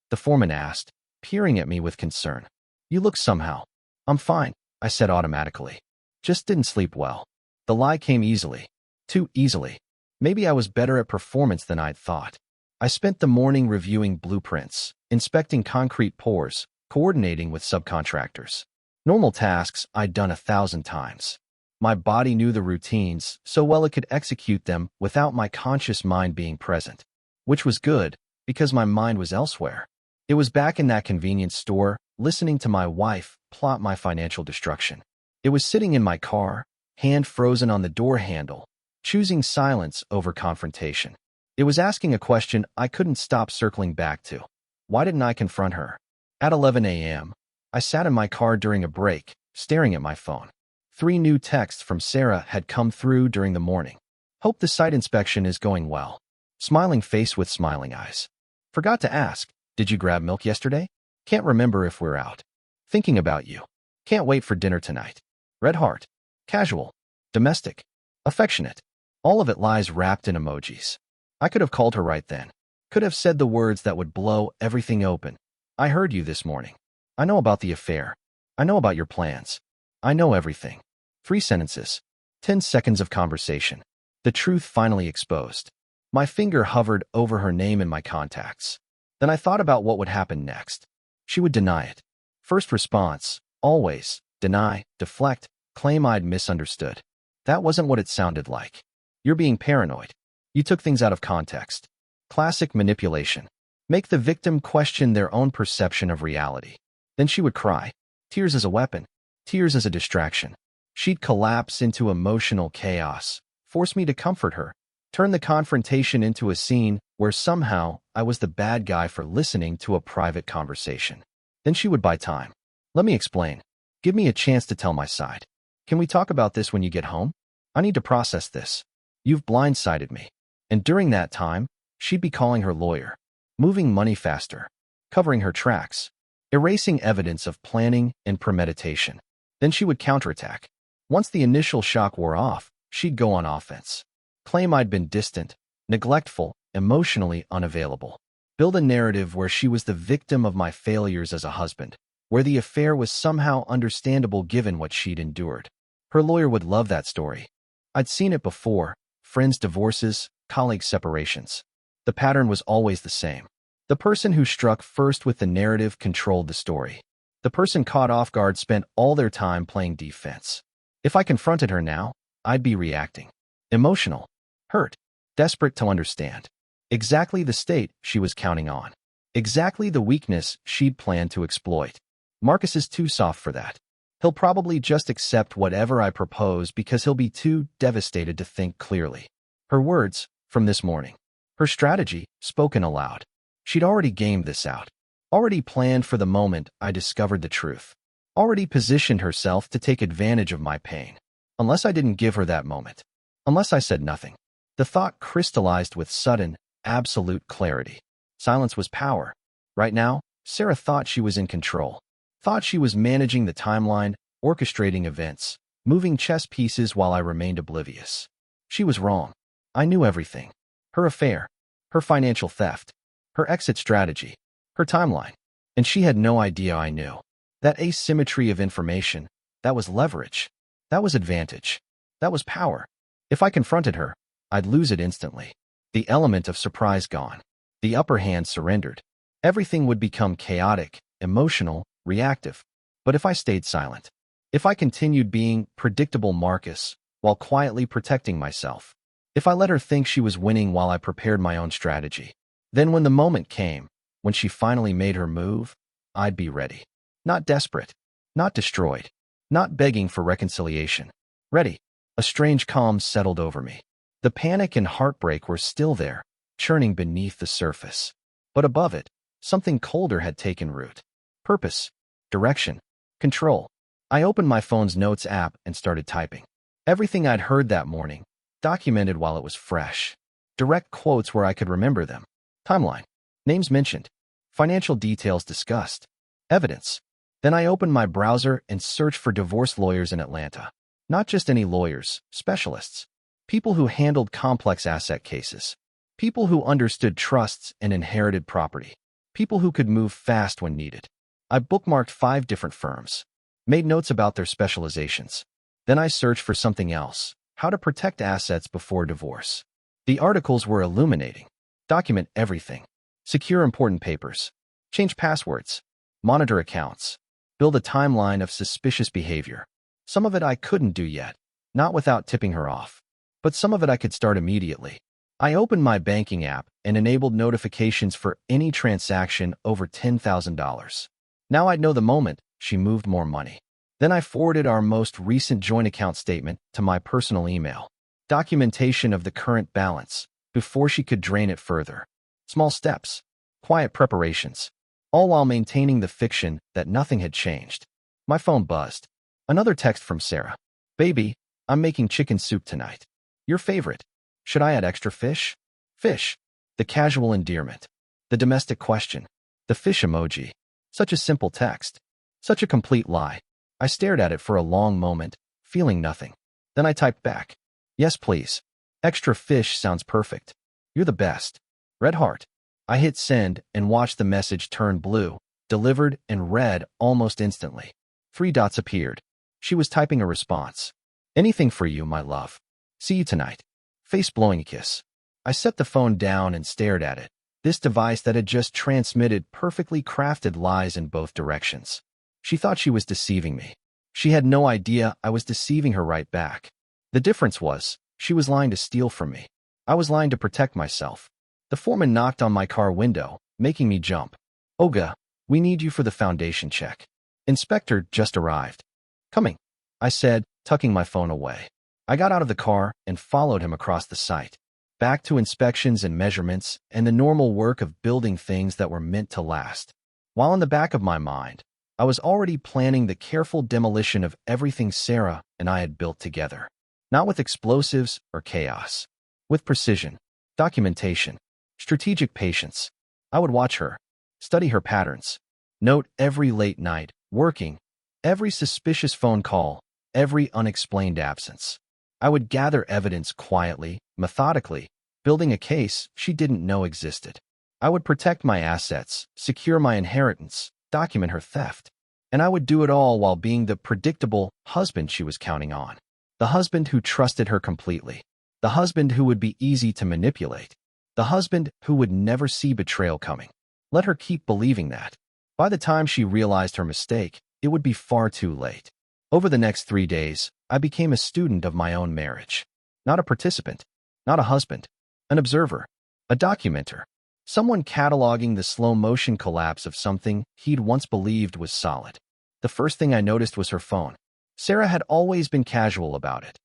the foreman asked, peering at me with concern. "You look somehow." "I'm fine," I said automatically. "Just didn't sleep well." The lie came easily. Too easily. Maybe I was better at performance than I'd thought. I spent the morning reviewing blueprints, inspecting concrete pours, coordinating with subcontractors. Normal tasks I'd done 1,000 times. My body knew the routines so well it could execute them without my conscious mind being present. Which was good, because my mind was elsewhere. It was back in that convenience store, listening to my wife plot my financial destruction. It was sitting in my car, hand frozen on the door handle, choosing silence over confrontation. It was asking a question I couldn't stop circling back to. Why didn't I confront her? At 11 a.m., I sat in my car during a break, staring at my phone. 3 new texts from Sarah had come through during the morning. "Hope the site inspection is going well." Smiling face with smiling eyes. "Forgot to ask, did you grab milk yesterday? Can't remember if we're out. Thinking about you. Can't wait for dinner tonight." Red heart. Casual. Domestic. Affectionate. All of it lies wrapped in emojis. I could have called her right then. Could have said the words that would blow everything open. "I heard you this morning. I know about the affair. I know about your plans. I know everything." 3 sentences. 10 seconds of conversation. The truth finally exposed. My finger hovered over her name in my contacts. Then I thought about what would happen next. She would deny it. First response, always, deny, deflect, claim I'd misunderstood. That wasn't what it sounded like. "You're being paranoid. You took things out of context." Classic manipulation. Make the victim question their own perception of reality. Then she would cry. Tears as a weapon. Tears as a distraction. She'd collapse into emotional chaos, force me to comfort her, turn the confrontation into a scene where somehow I was the bad guy for listening to a private conversation. Then she would buy time. "Let me explain. Give me a chance to tell my side. Can we talk about this when you get home?" I need to process this. You've blindsided me. And during that time, she'd be calling her lawyer, moving money faster, covering her tracks, erasing evidence of planning and premeditation. Then she would counterattack. Once the initial shock wore off, she'd go on offense. Claim I'd been distant, neglectful, emotionally unavailable. Build a narrative where she was the victim of my failures as a husband, where the affair was somehow understandable given what she'd endured. Her lawyer would love that story. I'd seen it before: friends' divorces, colleagues' separations. The pattern was always the same. The person who struck first with the narrative controlled the story. The person caught off guard spent all their time playing defense. If I confronted her now, I'd be reacting. Emotional, hurt, desperate to understand. Exactly the state she was counting on. Exactly the weakness she'd planned to exploit. Marcus is too soft for that. He'll probably just accept whatever I propose because he'll be too devastated to think clearly. Her words, from this morning. Her strategy, spoken aloud. She'd already gamed this out. Already planned for the moment I discovered the truth. Already positioned herself to take advantage of my pain. Unless I didn't give her that moment. Unless I said nothing. The thought crystallized with sudden, absolute clarity. Silence was power. Right now, Sarah thought she was in control. Thought she was managing the timeline, orchestrating events, moving chess pieces while I remained oblivious. She was wrong. I knew everything. Her affair. Her financial theft. Her exit strategy. Her timeline. And she had no idea I knew. That asymmetry of information, that was leverage. That was advantage. That was power. If I confronted her, I'd lose it instantly. The element of surprise gone. The upper hand surrendered. Everything would become chaotic, emotional, reactive. But if I stayed silent, if I continued being predictable Marcus while quietly protecting myself, if I let her think she was winning while I prepared my own strategy, then when the moment came, when she finally made her move, I'd be ready. Not desperate, not destroyed, not begging for reconciliation. Ready. A strange calm settled over me. The panic and heartbreak were still there, churning beneath the surface. But above it, something colder had taken root. Purpose, direction, control. I opened my phone's notes app and started typing. Everything I'd heard that morning, documented while it was fresh. Direct quotes where I could remember them. Timeline. Names mentioned. Financial details discussed. Evidence. Then I opened my browser and searched for divorce lawyers in Atlanta. Not just any lawyers, specialists. People who handled complex asset cases. People who understood trusts and inherited property. People who could move fast when needed. I bookmarked 5 different firms. Made notes about their specializations. Then I searched for something else. How to protect assets before divorce. The articles were illuminating. Document everything. Secure important papers. Change passwords. Monitor accounts. Build a timeline of suspicious behavior. Some of it I couldn't do yet, not without tipping her off. But some of it I could start immediately. I opened my banking app and enabled notifications for any transaction over $10,000. Now I'd know the moment she moved more money. Then I forwarded our most recent joint account statement to my personal email. Documentation of the current balance before she could drain it further. Small steps. Quiet preparations. All while maintaining the fiction that nothing had changed. My phone buzzed. Another text from Sarah. Baby, I'm making chicken soup tonight. Your favorite. Should I add extra fish? Fish. The casual endearment. The domestic question. The fish emoji. Such a simple text. Such a complete lie. I stared at it for a long moment, feeling nothing. Then I typed back. Yes, please. Extra fish sounds perfect. You're the best. Red heart. I hit send and watched the message turn blue, delivered and read almost instantly. 3 dots appeared. She was typing a response. Anything for you, my love. See you tonight. Face blowing a kiss. I set the phone down and stared at it. This device that had just transmitted perfectly crafted lies in both directions. She thought she was deceiving me. She had no idea I was deceiving her right back. The difference was, she was lying to steal from me. I was lying to protect myself. The foreman knocked on my car window, making me jump. Olga, we need you for the foundation check. Inspector just arrived. Coming, I said, tucking my phone away. I got out of the car and followed him across the site. Back to inspections and measurements and the normal work of building things that were meant to last. While in the back of my mind, I was already planning the careful demolition of everything Sarah and I had built together. Not with explosives or chaos. With precision, documentation, strategic patience. I would watch her, study her patterns, note every late night, working, every suspicious phone call, every unexplained absence. I would gather evidence quietly, methodically, building a case she didn't know existed. I would protect my assets, secure my inheritance, document her theft. And I would do it all while being the predictable husband she was counting on. The husband who trusted her completely. The husband who would be easy to manipulate. The husband who would never see betrayal coming. Let her keep believing that. By the time she realized her mistake, it would be far too late. Over the next 3 days, I became a student of my own marriage. Not a participant, not a husband, an observer, a documenter, someone cataloging the slow-motion collapse of something he'd once believed was solid. The first thing I noticed was her phone. Sarah had always been casual about it,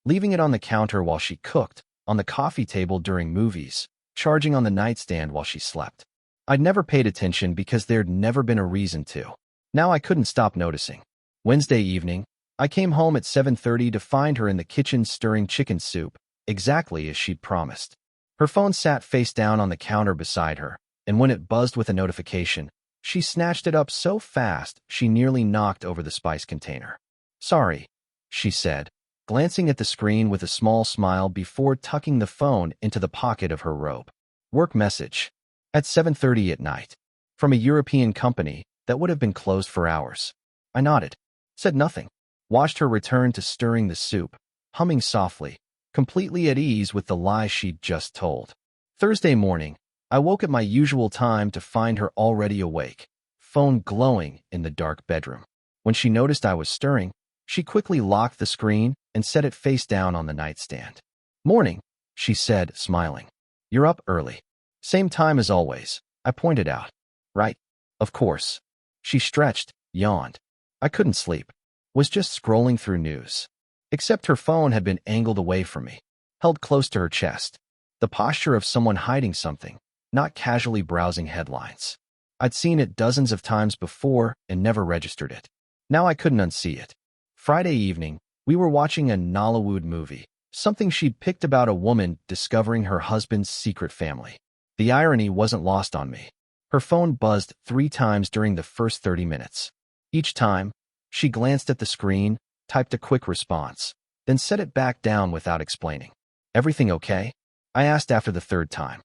leaving it on the counter while she cooked, on the coffee table during movies, charging on the nightstand while she slept. I'd never paid attention because there'd never been a reason to. Now I couldn't stop noticing. Wednesday evening, I came home at 7:30 to find her in the kitchen stirring chicken soup, exactly as she'd promised. Her phone sat face down on the counter beside her, and when it buzzed with a notification, she snatched it up so fast she nearly knocked over the spice container. "Sorry," she said, glancing at the screen with a small smile before tucking the phone into the pocket of her robe. Work message. At 7:30 at night. From a European company that would have been closed for hours. I nodded, said nothing, watched her return to stirring the soup, humming softly, completely at ease with the lie she'd just told. Thursday morning, I woke at my usual time to find her already awake, phone glowing in the dark bedroom. When she noticed I was stirring, she quickly locked the screen and set it face down on the nightstand. "Morning," she said, smiling. "You're up early." "Same time as always," I pointed out. "Right. Of course." She stretched, yawned. I couldn't sleep. Was just scrolling through news. Except her phone had been angled away from me, held close to her chest. The posture of someone hiding something, not casually browsing headlines. I'd seen it dozens of times before and never registered it. Now I couldn't unsee it. Friday evening, we were watching a Nollywood movie, something she'd picked about a woman discovering her husband's secret family. The irony wasn't lost on me. Her phone buzzed 3 times during the first 30 minutes. Each time, she glanced at the screen, typed a quick response, then set it back down without explaining. "Everything okay?" I asked after the 3rd time.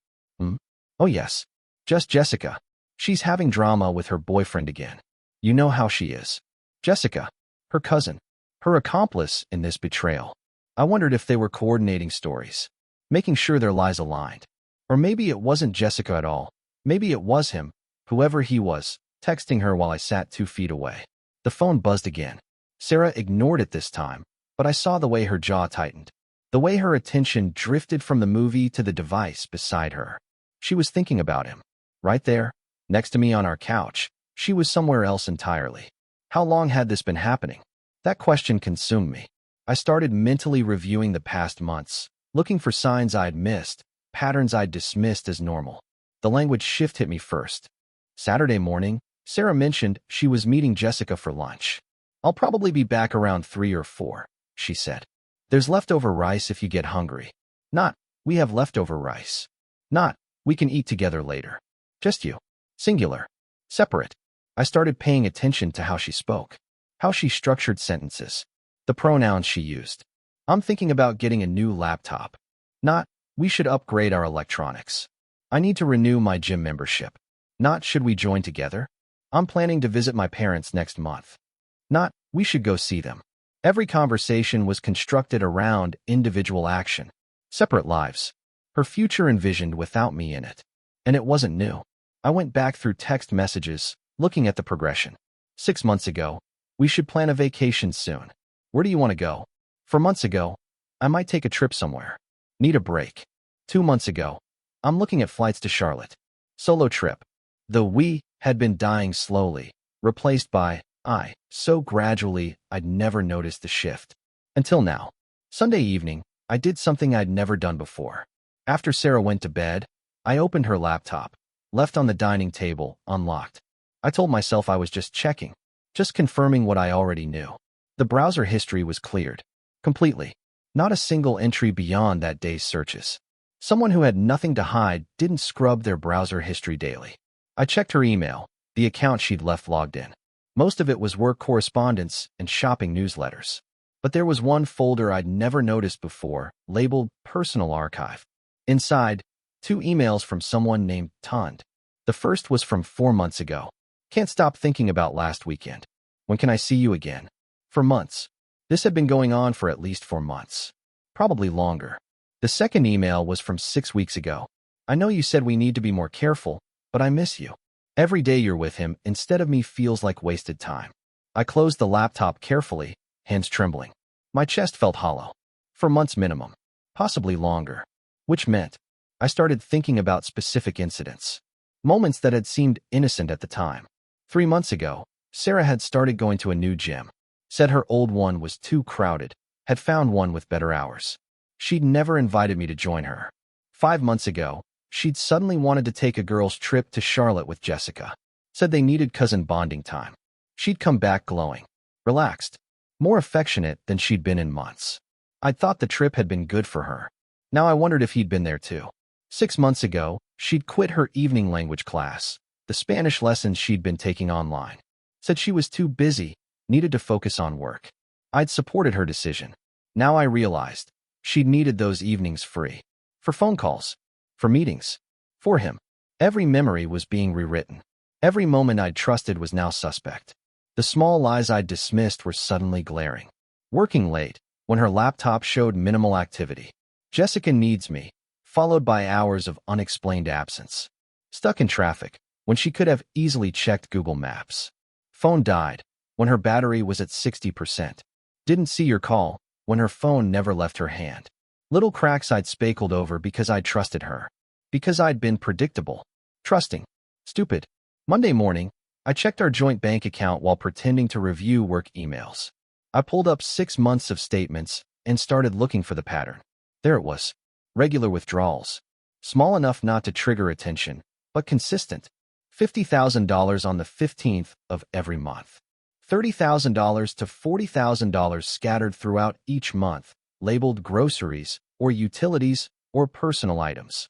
"Oh yes. Just Jessica. She's having drama with her boyfriend again. You know how she is. Jessica, her cousin, her accomplice in this betrayal." I wondered if they were coordinating stories, making sure their lies aligned. Or maybe it wasn't Jessica at all. Maybe it was him, whoever he was, texting her while I sat 2 feet away. The phone buzzed again. Sarah ignored it this time, but I saw the way her jaw tightened, the way her attention drifted from the movie to the device beside her. She was thinking about him. Right there, next to me on our couch, she was somewhere else entirely. How long had this been happening? That question consumed me. I started mentally reviewing the past months, looking for signs I'd missed, patterns I'd dismissed as normal. The language shift hit me first. Saturday morning, Sarah mentioned she was meeting Jessica for lunch. "I'll probably be back around 3 or 4, she said. "There's leftover rice if you get hungry." Not, "We have leftover rice." Not, "We can eat together later." Just you. Singular. Separate. I started paying attention to how she spoke, how she structured sentences, the pronouns she used. "I'm thinking about getting a new laptop." Not, "We should upgrade our electronics." "I need to renew my gym membership." Not, "Should we join together?" "I'm planning to visit my parents next month." Not, "We should go see them." Every conversation was constructed around individual action, separate lives, her future envisioned without me in it. And it wasn't new. I went back through text messages, looking at the progression. 6 months ago, "We should plan a vacation soon." "Where do you want to go?" 4 months ago, "I might take a trip somewhere." "Need a break." 2 months ago, "I'm looking at flights to Charlotte." Solo trip. The "we" had been dying slowly, replaced by "I," so gradually I'd never noticed the shift. Until now. Sunday evening, I did something I'd never done before. After Sarah went to bed, I opened her laptop, left on the dining table, unlocked. I told myself I was just checking, just confirming what I already knew. The browser history was cleared. Completely. Not a single entry beyond that day's searches. Someone who had nothing to hide didn't scrub their browser history daily. I checked her email, the account she'd left logged in. Most of it was work correspondence and shopping newsletters. But there was one folder I'd never noticed before, labeled Personal Archive. Inside, 2 emails from someone named Tund. The first was from 4 months ago. Can't stop thinking about last weekend. When can I see you again? For months. This had been going on for at least 4 months. Probably longer. The second email was from 6 weeks ago. I know you said we need to be more careful, but I miss you. Every day you're with him instead of me feels like wasted time. I closed the laptop carefully, hands trembling. My chest felt hollow. For months minimum. Possibly longer. Which meant I started thinking about specific incidents. Moments that had seemed innocent at the time. 3 months ago, Sarah had started going to a new gym. Said her old one was too crowded, had found one with better hours. She'd never invited me to join her. 5 months ago, she'd suddenly wanted to take a girls' trip to Charlotte with Jessica. Said they needed cousin bonding time. She'd come back glowing, relaxed, more affectionate than she'd been in months. I'd thought the trip had been good for her. Now I wondered if he'd been there too. 6 months ago, she'd quit her evening language class, the Spanish lessons she'd been taking online. Said she was too busy, needed to focus on work. I'd supported her decision. Now I realized she'd needed those evenings free. For phone calls. For meetings. For him. Every memory was being rewritten. Every moment I'd trusted was now suspect. The small lies I'd dismissed were suddenly glaring. Working late, when her laptop showed minimal activity. Jessica needs me, followed by hours of unexplained absence. Stuck in traffic, when she could have easily checked Google Maps. Phone died, when her battery was at 60%. Didn't see your call, when her phone never left her hand. Little cracks I'd spackled over because I'd trusted her. Because I'd been predictable. Trusting. Stupid. Monday morning, I checked our joint bank account while pretending to review work emails. I pulled up 6 months of statements and started looking for the pattern. There it was. Regular withdrawals. Small enough not to trigger attention, but consistent. $50,000 on the 15th of every month. $30,000 to $40,000 scattered throughout each month, labeled groceries or utilities or personal items.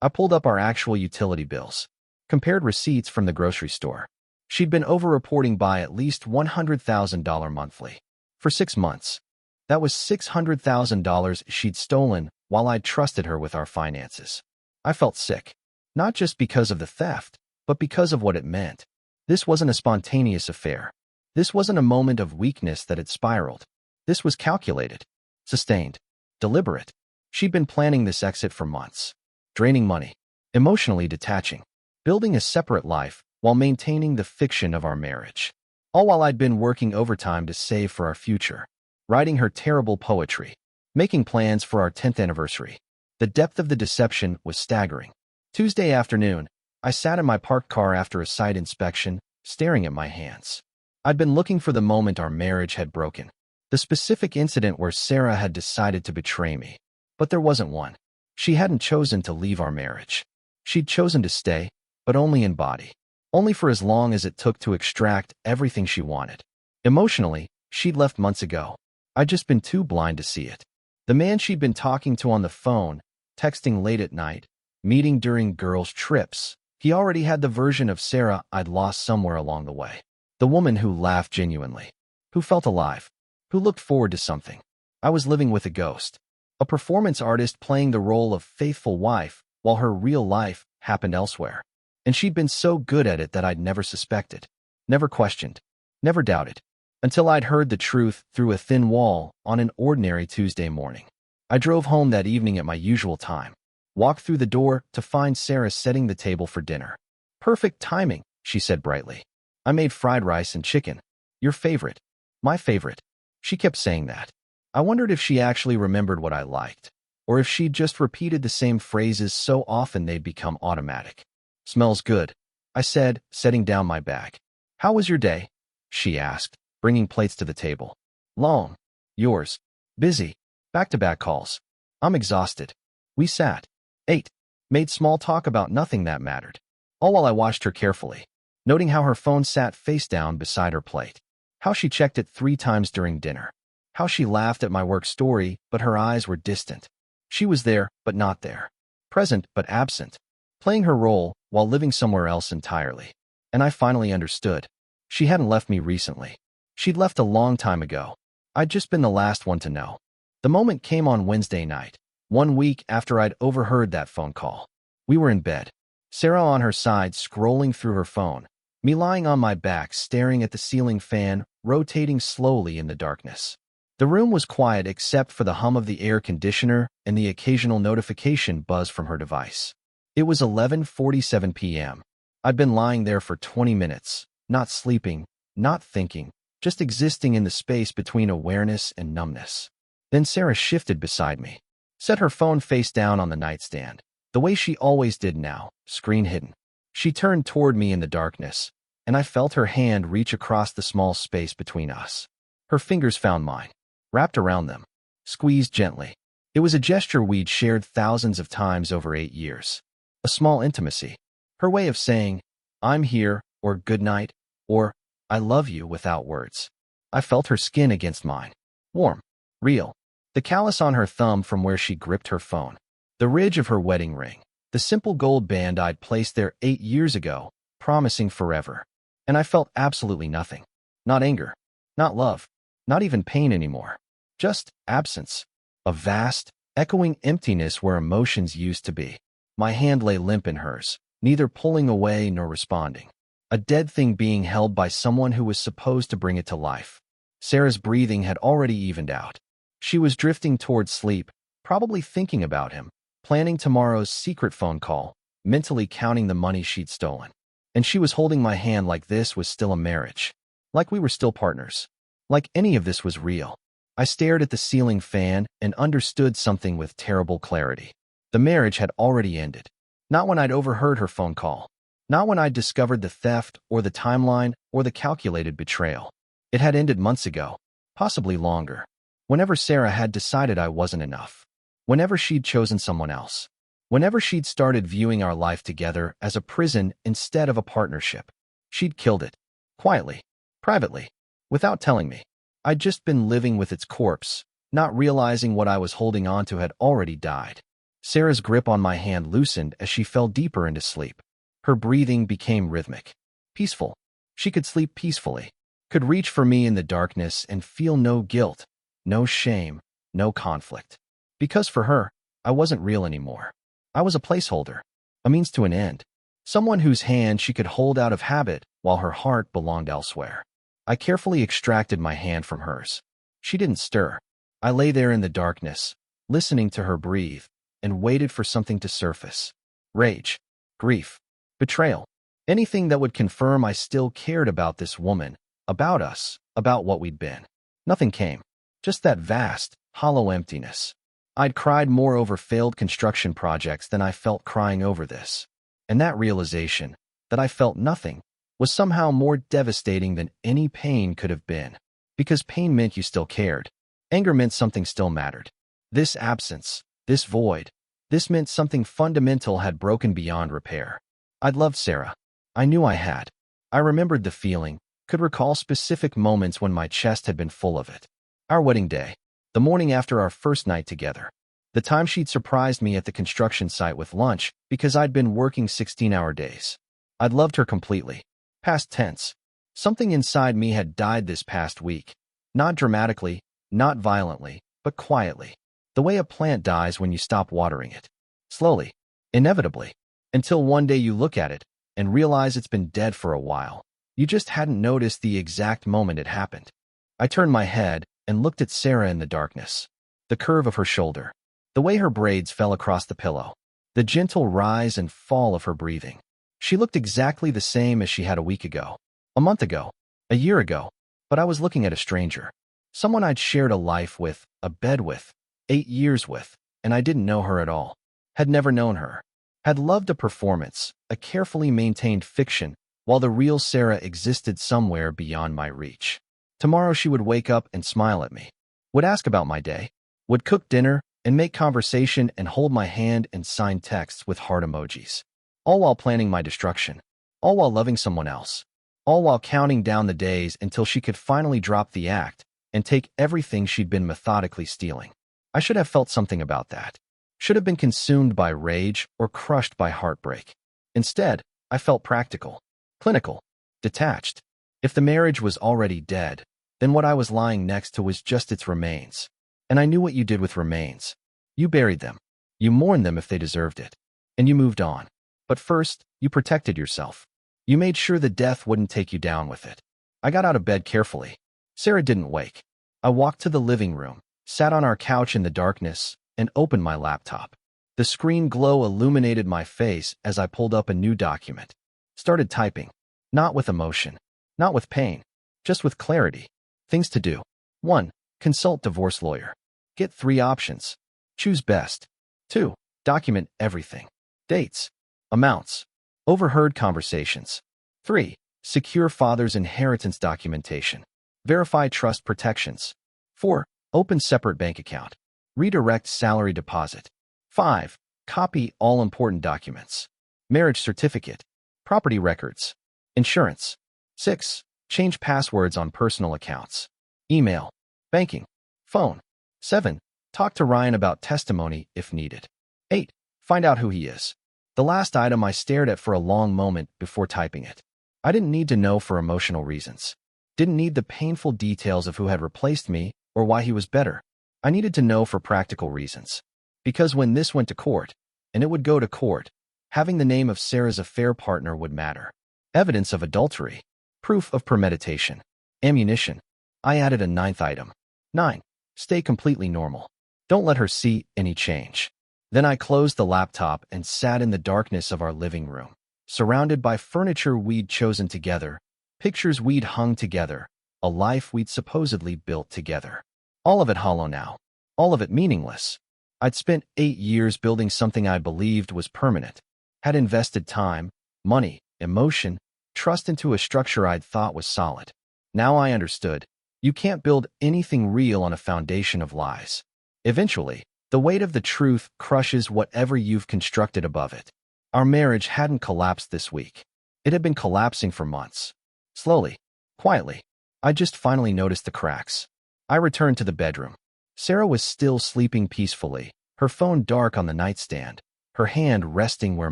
I pulled up our actual utility bills. Compared receipts from the grocery store. She'd been over-reporting by at least $100,000 monthly. For 6 months. That was $600,000 she'd stolen while I'd trusted her with our finances. I felt sick. Not just because of the theft, but because of what it meant. This wasn't a spontaneous affair. This wasn't a moment of weakness that had spiraled. This was calculated, sustained, deliberate. She'd been planning this exit for months. Draining money, emotionally detaching, building a separate life while maintaining the fiction of our marriage. All while I'd been working overtime to save for our future. Writing her terrible poetry. Making plans for our 10th anniversary. The depth of the deception was staggering. Tuesday afternoon, I sat in my parked car after a site inspection, staring at my hands. I'd been looking for the moment our marriage had broken. The specific incident where Sarah had decided to betray me. But there wasn't one. She hadn't chosen to leave our marriage. She'd chosen to stay, but only in body. Only for as long as it took to extract everything she wanted. Emotionally, she'd left months ago. I'd just been too blind to see it. The man she'd been talking to on the phone, texting late at night, meeting during girls' trips, he already had the version of Sarah I'd lost somewhere along the way. The woman who laughed genuinely. Who felt alive. Who looked forward to something. I was living with a ghost. A performance artist playing the role of faithful wife while her real life happened elsewhere. And she'd been so good at it that I'd never suspected. Never questioned. Never doubted. Until I'd heard the truth through a thin wall on an ordinary Tuesday morning. I drove home that evening at my usual time. Walked through the door to find Sarah setting the table for dinner. Perfect timing, she said brightly. I made fried rice and chicken. Your favorite. My favorite. She kept saying that. I wondered if she actually remembered what I liked, or if she'd just repeated the same phrases so often they'd become automatic. Smells good, I said, setting down my bag. How was your day? She asked, bringing plates to the table. Long. Yours. Busy. Back-to-back calls. I'm exhausted. We sat. Ate. Made small talk about nothing that mattered. All while I watched her carefully, noting how her phone sat face down beside her plate. How she checked it 3 times during dinner. How she laughed at my work story, but her eyes were distant. She was there, but not there. Present, but absent. Playing her role, while living somewhere else entirely. And I finally understood. She hadn't left me recently. She'd left a long time ago. I'd just been the last one to know. The moment came on Wednesday night, 1 week after I'd overheard that phone call. We were in bed. Sarah on her side scrolling through her phone, me lying on my back staring at the ceiling fan rotating slowly in the darkness. The room was quiet except for the hum of the air conditioner and the occasional notification buzz from her device. It was 11:47 p.m. I'd been lying there for 20 minutes, not sleeping, not thinking, just existing in the space between awareness and numbness. Then Sarah shifted beside me, set her phone face down on the nightstand, the way she always did now, screen hidden. She turned toward me in the darkness, and I felt her hand reach across the small space between us. Her fingers found mine, wrapped around them, squeezed gently. It was a gesture we'd shared thousands of times over 8 years. A small intimacy. Her way of saying, "I'm here," or "good night," or "I love you" without words. I felt her skin against mine. Warm. Real. The callus on her thumb from where she gripped her phone. The ridge of her wedding ring. The simple gold band I'd placed there 8 years ago, promising forever. And I felt absolutely nothing. Not anger. Not love. Not even pain anymore. Just absence. A vast, echoing emptiness where emotions used to be. My hand lay limp in hers, neither pulling away nor responding. A dead thing being held by someone who was supposed to bring it to life. Sarah's breathing had already evened out. She was drifting toward sleep, probably thinking about him, planning tomorrow's secret phone call, mentally counting the money she'd stolen. And she was holding my hand like this was still a marriage. Like we were still partners. Like any of this was real. I stared at the ceiling fan and understood something with terrible clarity. The marriage had already ended. Not when I'd overheard her phone call. Not when I'd discovered the theft or the timeline or the calculated betrayal. It had ended months ago, possibly longer. Whenever Sarah had decided I wasn't enough. Whenever she'd chosen someone else. Whenever she'd started viewing our life together as a prison instead of a partnership. She'd killed it. Quietly. Privately. Without telling me. I'd just been living with its corpse, not realizing what I was holding on to had already died. Sarah's grip on my hand loosened as she fell deeper into sleep. Her breathing became rhythmic. Peaceful. She could sleep peacefully. Could reach for me in the darkness and feel no guilt. No shame, no conflict. Because for her, I wasn't real anymore. I was a placeholder, a means to an end, someone whose hand she could hold out of habit while her heart belonged elsewhere. I carefully extracted my hand from hers. She didn't stir. I lay there in the darkness, listening to her breathe, and waited for something to surface. Rage, grief, betrayal, anything that would confirm I still cared about this woman, about us, about what we'd been. Nothing came. Just that vast, hollow emptiness. I'd cried more over failed construction projects than I felt crying over this. And that realization, that I felt nothing, was somehow more devastating than any pain could have been. Because pain meant you still cared. Anger meant something still mattered. This absence, this void, this meant something fundamental had broken beyond repair. I'd loved Sarah. I knew I had. I remembered the feeling, could recall specific moments when my chest had been full of it. Our wedding day, the morning after our first night together, the time she'd surprised me at the construction site with lunch because I'd been working 16-hour days. I'd loved her completely. Past tense. Something inside me had died this past week. Not dramatically, not violently, but quietly. The way a plant dies when you stop watering it. Slowly. Inevitably. Until one day you look at it and realize it's been dead for a while. You just hadn't noticed the exact moment it happened. I turned my head and looked at Sarah in the darkness. The curve of her shoulder. The way her braids fell across the pillow. The gentle rise and fall of her breathing. She looked exactly the same as she had a week ago. A month ago. A year ago. But I was looking at a stranger. Someone I'd shared a life with, a bed with, 8 years with, and I didn't know her at all. Had never known her. Had loved a performance, a carefully maintained fiction, while the real Sarah existed somewhere beyond my reach. Tomorrow she would wake up and smile at me. Would ask about my day. Would cook dinner and make conversation and hold my hand and sign texts with heart emojis. All while planning my destruction. All while loving someone else. All while counting down the days until she could finally drop the act and take everything she'd been methodically stealing. I should have felt something about that. Should have been consumed by rage or crushed by heartbreak. Instead, I felt practical, clinical, detached. If the marriage was already dead, then what I was lying next to was just its remains. And I knew what you did with remains. You buried them. You mourned them if they deserved it. And you moved on. But first, you protected yourself. You made sure the death wouldn't take you down with it. I got out of bed carefully. Sarah didn't wake. I walked to the living room, sat on our couch in the darkness, and opened my laptop. The screen glow illuminated my face as I pulled up a new document. Started typing. Not with emotion. Not with pain. Just with clarity. Things to do. 1. Consult divorce lawyer. Get 3 options. Choose best. 2. Document everything. Dates. Amounts. Overheard conversations. 3. Secure father's inheritance documentation. Verify trust protections. 4. Open separate bank account. Redirect salary deposit. 5. Copy all important documents. Marriage certificate. Property records. Insurance. 6. Change passwords on personal accounts. Email. Banking. Phone. 7. Talk to Ryan about testimony if needed. 8. Find out who he is. The last item I stared at for a long moment before typing it. I didn't need to know for emotional reasons. Didn't need the painful details of who had replaced me or why he was better. I needed to know for practical reasons. Because when this went to court, and it would go to court, having the name of Sarah's affair partner would matter. Evidence of adultery. Proof of premeditation. Ammunition. I added a 9th item. 9. Stay completely normal. Don't let her see any change. Then I closed the laptop and sat in the darkness of our living room, surrounded by furniture we'd chosen together, pictures we'd hung together, a life we'd supposedly built together. All of it hollow now. All of it meaningless. I'd spent 8 years building something I believed was permanent. Had invested time, money, emotion, trust into a structure I'd thought was solid. Now I understood. You can't build anything real on a foundation of lies. Eventually, the weight of the truth crushes whatever you've constructed above it. Our marriage hadn't collapsed this week. It had been collapsing for months. Slowly, quietly, I just finally noticed the cracks. I returned to the bedroom. Sarah was still sleeping peacefully, her phone dark on the nightstand, her hand resting where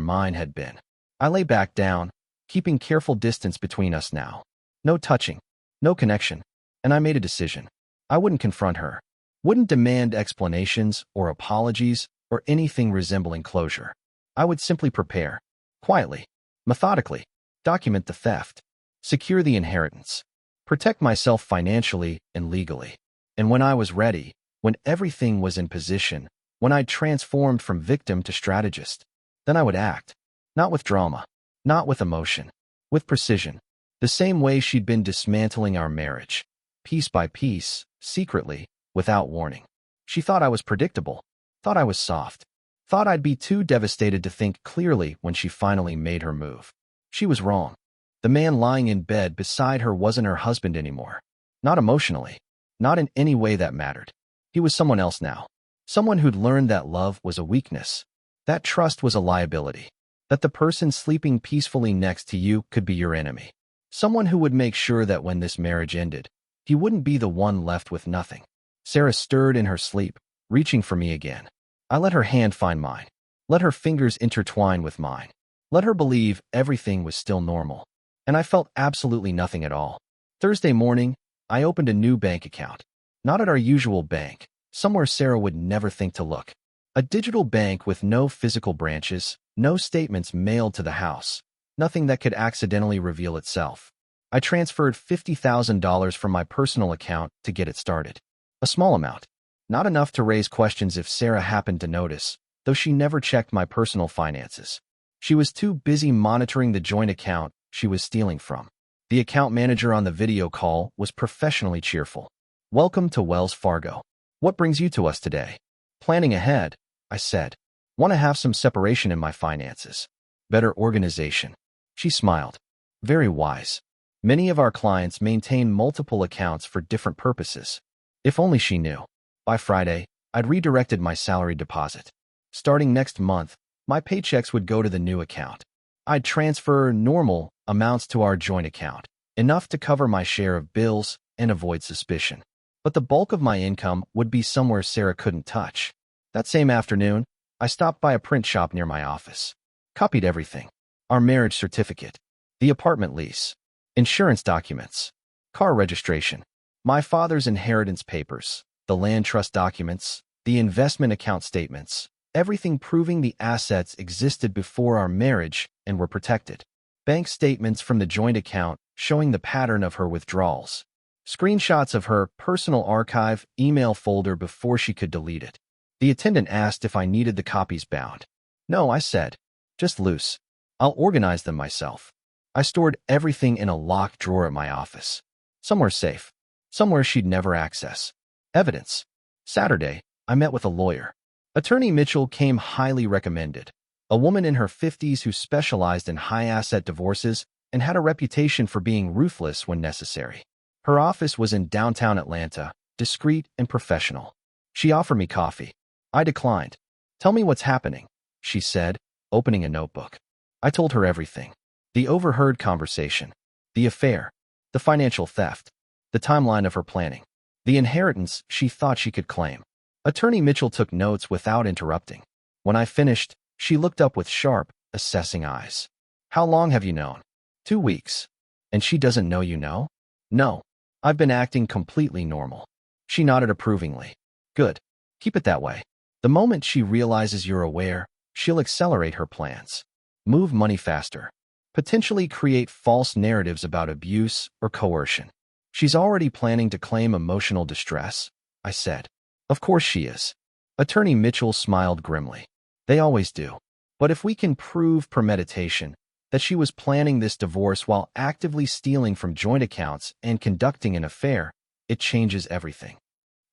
mine had been. I lay back down, keeping careful distance between us now. No touching, no connection, and I made a decision. I wouldn't confront her. Wouldn't demand explanations or apologies or anything resembling closure. I would simply prepare, quietly, methodically, document the theft, secure the inheritance, protect myself financially and legally. And when I was ready, when everything was in position, when I'd transformed from victim to strategist, then I would act, not with drama, not with emotion, with precision, the same way she'd been dismantling our marriage, piece by piece, secretly, without warning. She thought I was predictable, thought I was soft, thought I'd be too devastated to think clearly when she finally made her move. She was wrong. The man lying in bed beside her wasn't her husband anymore. Not emotionally, not in any way that mattered. He was someone else now. Someone who'd learned that love was a weakness, that trust was a liability, that the person sleeping peacefully next to you could be your enemy. Someone who would make sure that when this marriage ended, he wouldn't be the one left with nothing. Sarah stirred in her sleep, reaching for me again. I let her hand find mine. Let her fingers intertwine with mine. Let her believe everything was still normal. And I felt absolutely nothing at all. Thursday morning, I opened a new bank account. Not at our usual bank, somewhere Sarah would never think to look. A digital bank with no physical branches, no statements mailed to the house, nothing that could accidentally reveal itself. I transferred $50,000 from my personal account to get it started. A small amount. Not enough to raise questions if Sarah happened to notice, though she never checked my personal finances. She was too busy monitoring the joint account she was stealing from. The account manager on the video call was professionally cheerful. "Welcome to Wells Fargo. What brings you to us today?" "Planning ahead," I said. "Want to have some separation in my finances. Better organization." She smiled. "Very wise. Many of our clients maintain multiple accounts for different purposes." If only she knew. By Friday, I'd redirected my salary deposit. Starting next month, my paychecks would go to the new account. I'd transfer normal amounts to our joint account, enough to cover my share of bills and avoid suspicion. but the bulk of my income would be somewhere Sarah couldn't touch. That same afternoon, I stopped by a print shop near my office. Copied everything. Our marriage certificate, the apartment lease, insurance documents, car registration, my father's inheritance papers, the land trust documents, the investment account statements, everything proving the assets existed before our marriage and were protected. Bank statements from the joint account showing the pattern of her withdrawals. Screenshots of her personal archive email folder before she could delete it. The attendant asked if I needed the copies bound. No, I said. Just loose. I'll organize them myself. I stored everything in a locked drawer at my office. Somewhere safe. Somewhere she'd never access. Evidence. Saturday, I met with a lawyer. Attorney Mitchell came highly recommended. A woman in her 50s who specialized in high-asset divorces and had a reputation for being ruthless when necessary. Her office was in downtown Atlanta, discreet and professional. She offered me coffee. I declined. Tell me what's happening, she said, opening a notebook. I told her everything. The overheard conversation, the affair, the financial theft, the timeline of her planning, the inheritance she thought she could claim. Attorney Mitchell took notes without interrupting. When I finished, she looked up with sharp, assessing eyes. How long have you known? 2 weeks. And she doesn't know you know? No. I've been acting completely normal. She nodded approvingly. Good. Keep it that way. The moment she realizes you're aware, she'll accelerate her plans. Move money faster. Potentially create false narratives about abuse or coercion. She's already planning to claim emotional distress, I said. Of course she is. Attorney Mitchell smiled grimly. They always do. But if we can prove premeditation, that she was planning this divorce while actively stealing from joint accounts and conducting an affair, it changes everything.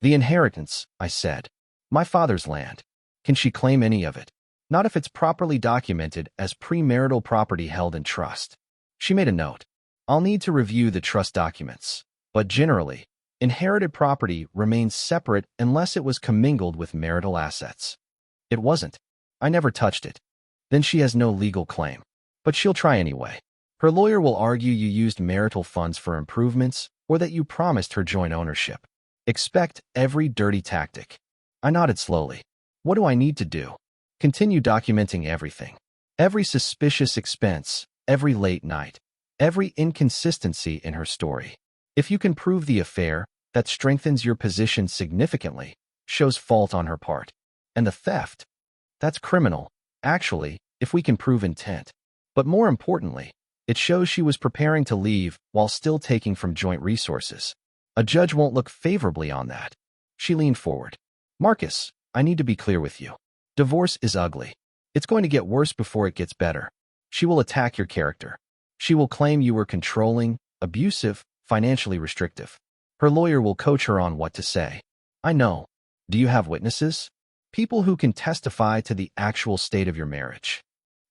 The inheritance, I said. My father's land. Can she claim any of it? Not if it's properly documented as premarital property held in trust. She made a note. I'll need to review the trust documents. But generally, inherited property remains separate unless it was commingled with marital assets. It wasn't. I never touched it. Then she has no legal claim. But she'll try anyway. Her lawyer will argue you used marital funds for improvements or that you promised her joint ownership. Expect every dirty tactic. I nodded slowly. What do I need to do? Continue documenting everything. Every suspicious expense, every late night, every inconsistency in her story. If you can prove the affair, that strengthens your position significantly, shows fault on her part. And the theft? That's criminal, actually, if we can prove intent. But more importantly, it shows she was preparing to leave while still taking from joint resources. A judge won't look favorably on that. She leaned forward. Marcus, I need to be clear with you. Divorce is ugly. It's going to get worse before it gets better. She will attack your character. She will claim you were controlling, abusive, financially restrictive. Her lawyer will coach her on what to say. I know. Do you have witnesses? People who can testify to the actual state of your marriage.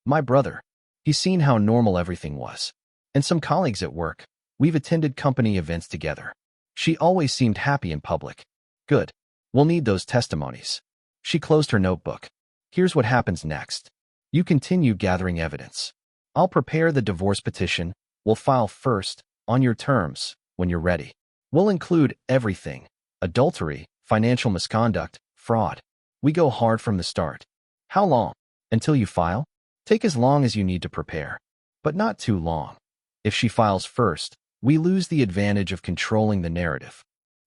My brother. He's seen how normal everything was. And some colleagues at work. We've attended company events together. She always seemed happy in public. Good. We'll need those testimonies. She closed her notebook. Here's what happens next. You continue gathering evidence. I'll prepare the divorce petition. We'll file first, on your terms, when you're ready. We'll include everything. Adultery, financial misconduct, fraud. We go hard from the start. How long? Until you file? Take as long as you need to prepare. But not too long. If she files first, we lose the advantage of controlling the narrative.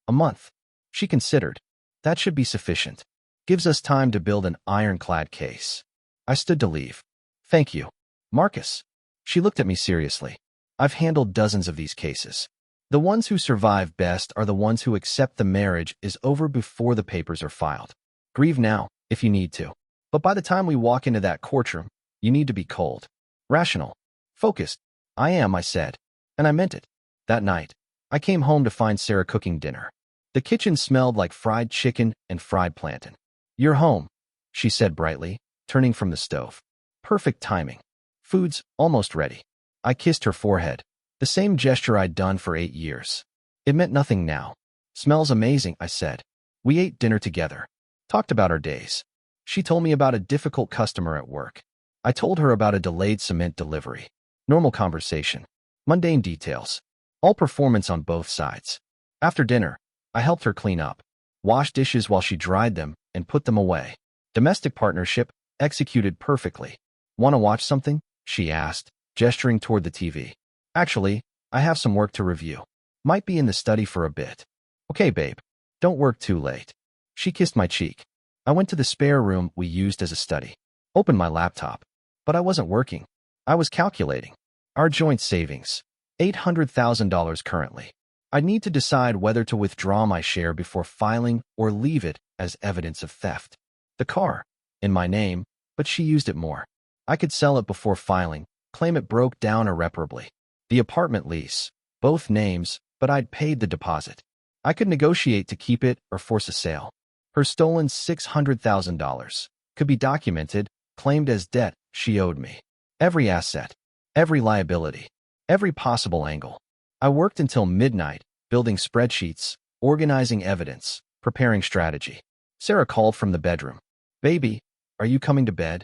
A month. She considered. That should be sufficient. Gives us time to build an ironclad case. I stood to leave. Thank you. Marcus. She looked at me seriously. I've handled dozens of these cases. The ones who survive best are the ones who accept the marriage is over before the papers are filed. Grieve now, if you need to. But by the time we walk into that courtroom, you need to be cold. Rational. Focused. I am, I said. And I meant it. That night, I came home to find Sarah cooking dinner. The kitchen smelled like fried chicken and fried plantain. You're home, she said brightly, turning from the stove. Perfect timing. Food's almost ready. I kissed her forehead, the same gesture I'd done for 8 years. It meant nothing now. Smells amazing, I said. We ate dinner together. Talked about our days. She told me about a difficult customer at work. I told her about a delayed cement delivery. Normal conversation. Mundane details. All performance on both sides. After dinner, I helped her clean up, washed dishes while she dried them, and put them away. Domestic partnership executed perfectly. Want to watch something? She asked, gesturing toward the TV. Actually, I have some work to review. Might be in the study for a bit. Okay, babe. Don't work too late. She kissed my cheek. I went to the spare room we used as a study. Opened my laptop. But I wasn't working. I was calculating. Our joint savings. $800,000 currently. I need to decide whether to withdraw my share before filing or leave it as evidence of theft. The car. In my name, but she used it more. I could sell it before filing, claim it broke down irreparably. The apartment lease. Both names, but I'd paid the deposit. I could negotiate to keep it or force a sale. Her stolen $600,000 could be documented, claimed as debt she owed me. Every asset, every liability, every possible angle. I worked until midnight, building spreadsheets, organizing evidence, preparing strategy. Sarah called from the bedroom. Baby, are you coming to bed?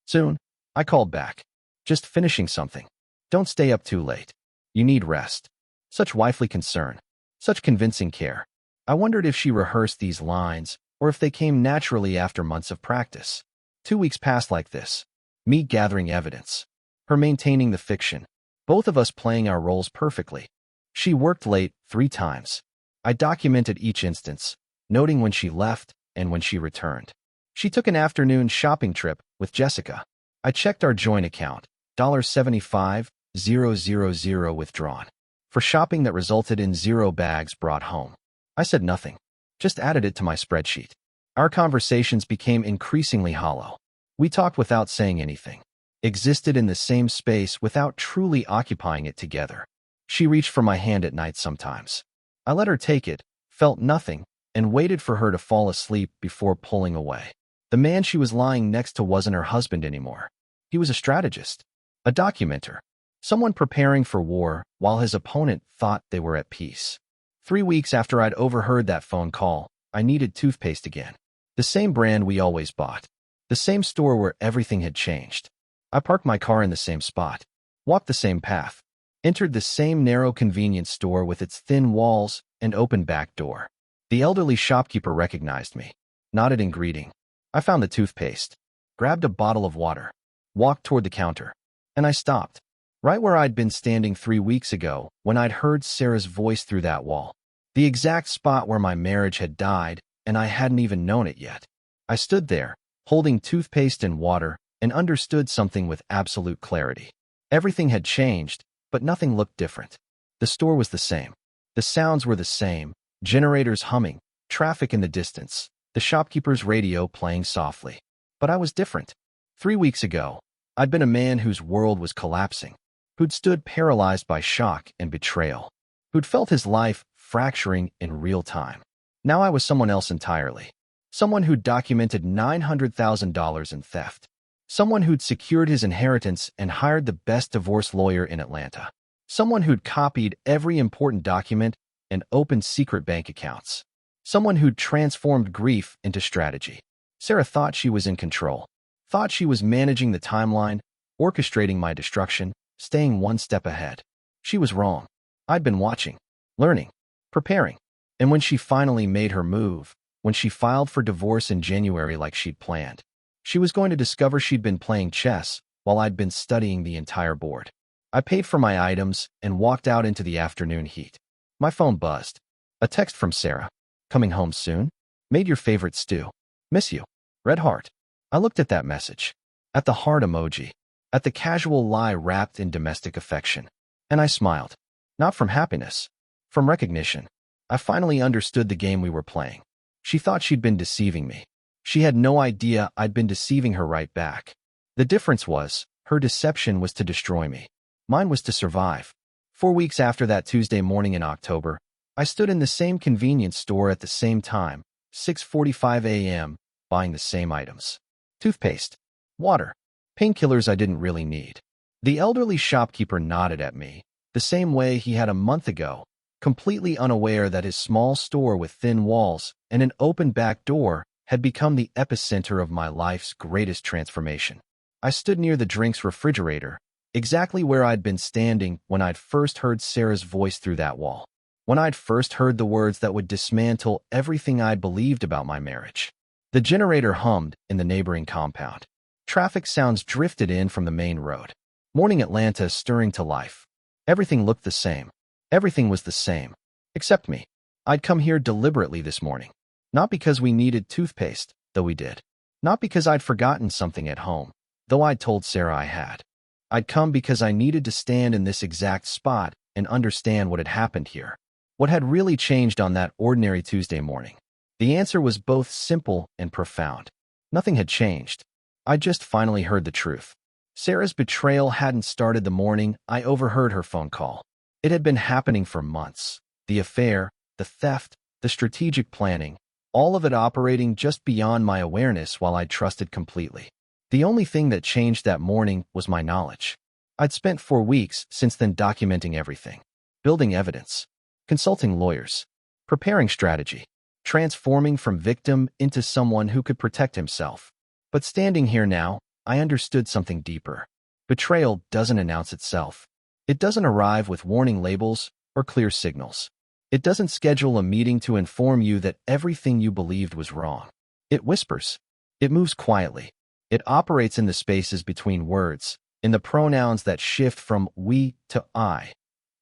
Soon. I called back. Just finishing something. Don't stay up too late. You need rest. Such wifely concern. Such convincing care. I wondered if she rehearsed these lines or if they came naturally after months of practice. 2 weeks passed like this. Me gathering evidence. Her maintaining the fiction. Both of us playing our roles perfectly. She worked late 3 times. I documented each instance, noting when she left and when she returned. She took an afternoon shopping trip with Jessica. I checked our joint account, $75,000 withdrawn, for shopping that resulted in 0 bags brought home. I said nothing, just added it to my spreadsheet. Our conversations became increasingly hollow. We talked without saying anything, existed in the same space without truly occupying it together. She reached for my hand at night sometimes. I let her take it, felt nothing, and waited for her to fall asleep before pulling away. The man she was lying next to wasn't her husband anymore. He was a strategist, a documenter, someone preparing for war while his opponent thought they were at peace. 3 weeks after I'd overheard that phone call, I needed toothpaste again. The same brand we always bought. The same store where everything had changed. I parked my car in the same spot, walked the same path, entered the same narrow convenience store with its thin walls and open back door. The elderly shopkeeper recognized me, nodded in greeting. I found the toothpaste, grabbed a bottle of water, walked toward the counter, and I stopped, right where I'd been standing 3 weeks ago when I'd heard Sarah's voice through that wall. The exact spot where my marriage had died, and I hadn't even known it yet. I stood there, holding toothpaste and water, and understood something with absolute clarity. Everything had changed, but nothing looked different. The store was the same. The sounds were the same, generators humming, traffic in the distance, the shopkeeper's radio playing softly. But I was different. 3 weeks ago, I'd been a man whose world was collapsing, who'd stood paralyzed by shock and betrayal, who'd felt his life fracturing in real time. Now I was someone else entirely. Someone who'd documented $900,000 in theft. Someone who'd secured his inheritance and hired the best divorce lawyer in Atlanta. Someone who'd copied every important document and opened secret bank accounts. Someone who'd transformed grief into strategy. Sarah thought she was in control, thought she was managing the timeline, orchestrating my destruction, staying one step ahead. She was wrong. I'd been watching, learning, preparing. And when she finally made her move, when she filed for divorce in January like she'd planned, she was going to discover she'd been playing chess while I'd been studying the entire board. I paid for my items and walked out into the afternoon heat. My phone buzzed. A text from Sarah. Coming home soon? Made your favorite stew. Miss you. Red heart. I looked at that message, at the heart emoji, at the casual lie wrapped in domestic affection, and I smiled. Not from happiness, from recognition. I finally understood the game we were playing. She thought she'd been deceiving me. She had no idea I'd been deceiving her right back. The difference was, her deception was to destroy me. Mine was to survive. 4 weeks after that Tuesday morning in October, I stood in the same convenience store at the same time, 6:45 a.m., buying the same items. Toothpaste, water, painkillers I didn't really need. The elderly shopkeeper nodded at me, the same way he had a month ago, completely unaware that his small store with thin walls and an open back door had become the epicenter of my life's greatest transformation. I stood near the drinks refrigerator, exactly where I'd been standing when I'd first heard Sarah's voice through that wall. when I'd first heard the words that would dismantle everything I'd believed about my marriage. The generator hummed in the neighboring compound. Traffic sounds drifted in from the main road. Morning Atlanta stirring to life. Everything looked the same. Everything was the same. Except me. I'd come here deliberately this morning. Not because we needed toothpaste, though we did. Not because I'd forgotten something at home, though I'd told Sarah I had. I'd come because I needed to stand in this exact spot and understand what had happened here. What had really changed on that ordinary Tuesday morning? The answer was both simple and profound. Nothing had changed. I just finally heard the truth. Sarah's betrayal hadn't started the morning I overheard her phone call. It had been happening for months. The affair, the theft, the strategic planning, all of it operating just beyond my awareness while I trusted completely. The only thing that changed that morning was my knowledge. I'd spent 4 weeks since then documenting everything, building evidence, consulting lawyers, preparing strategy, transforming from victim into someone who could protect himself. But standing here now, I understood something deeper. Betrayal doesn't announce itself. It doesn't arrive with warning labels or clear signals. It doesn't schedule a meeting to inform you that everything you believed was wrong. It whispers. It moves quietly. It operates in the spaces between words, in the pronouns that shift from we to I,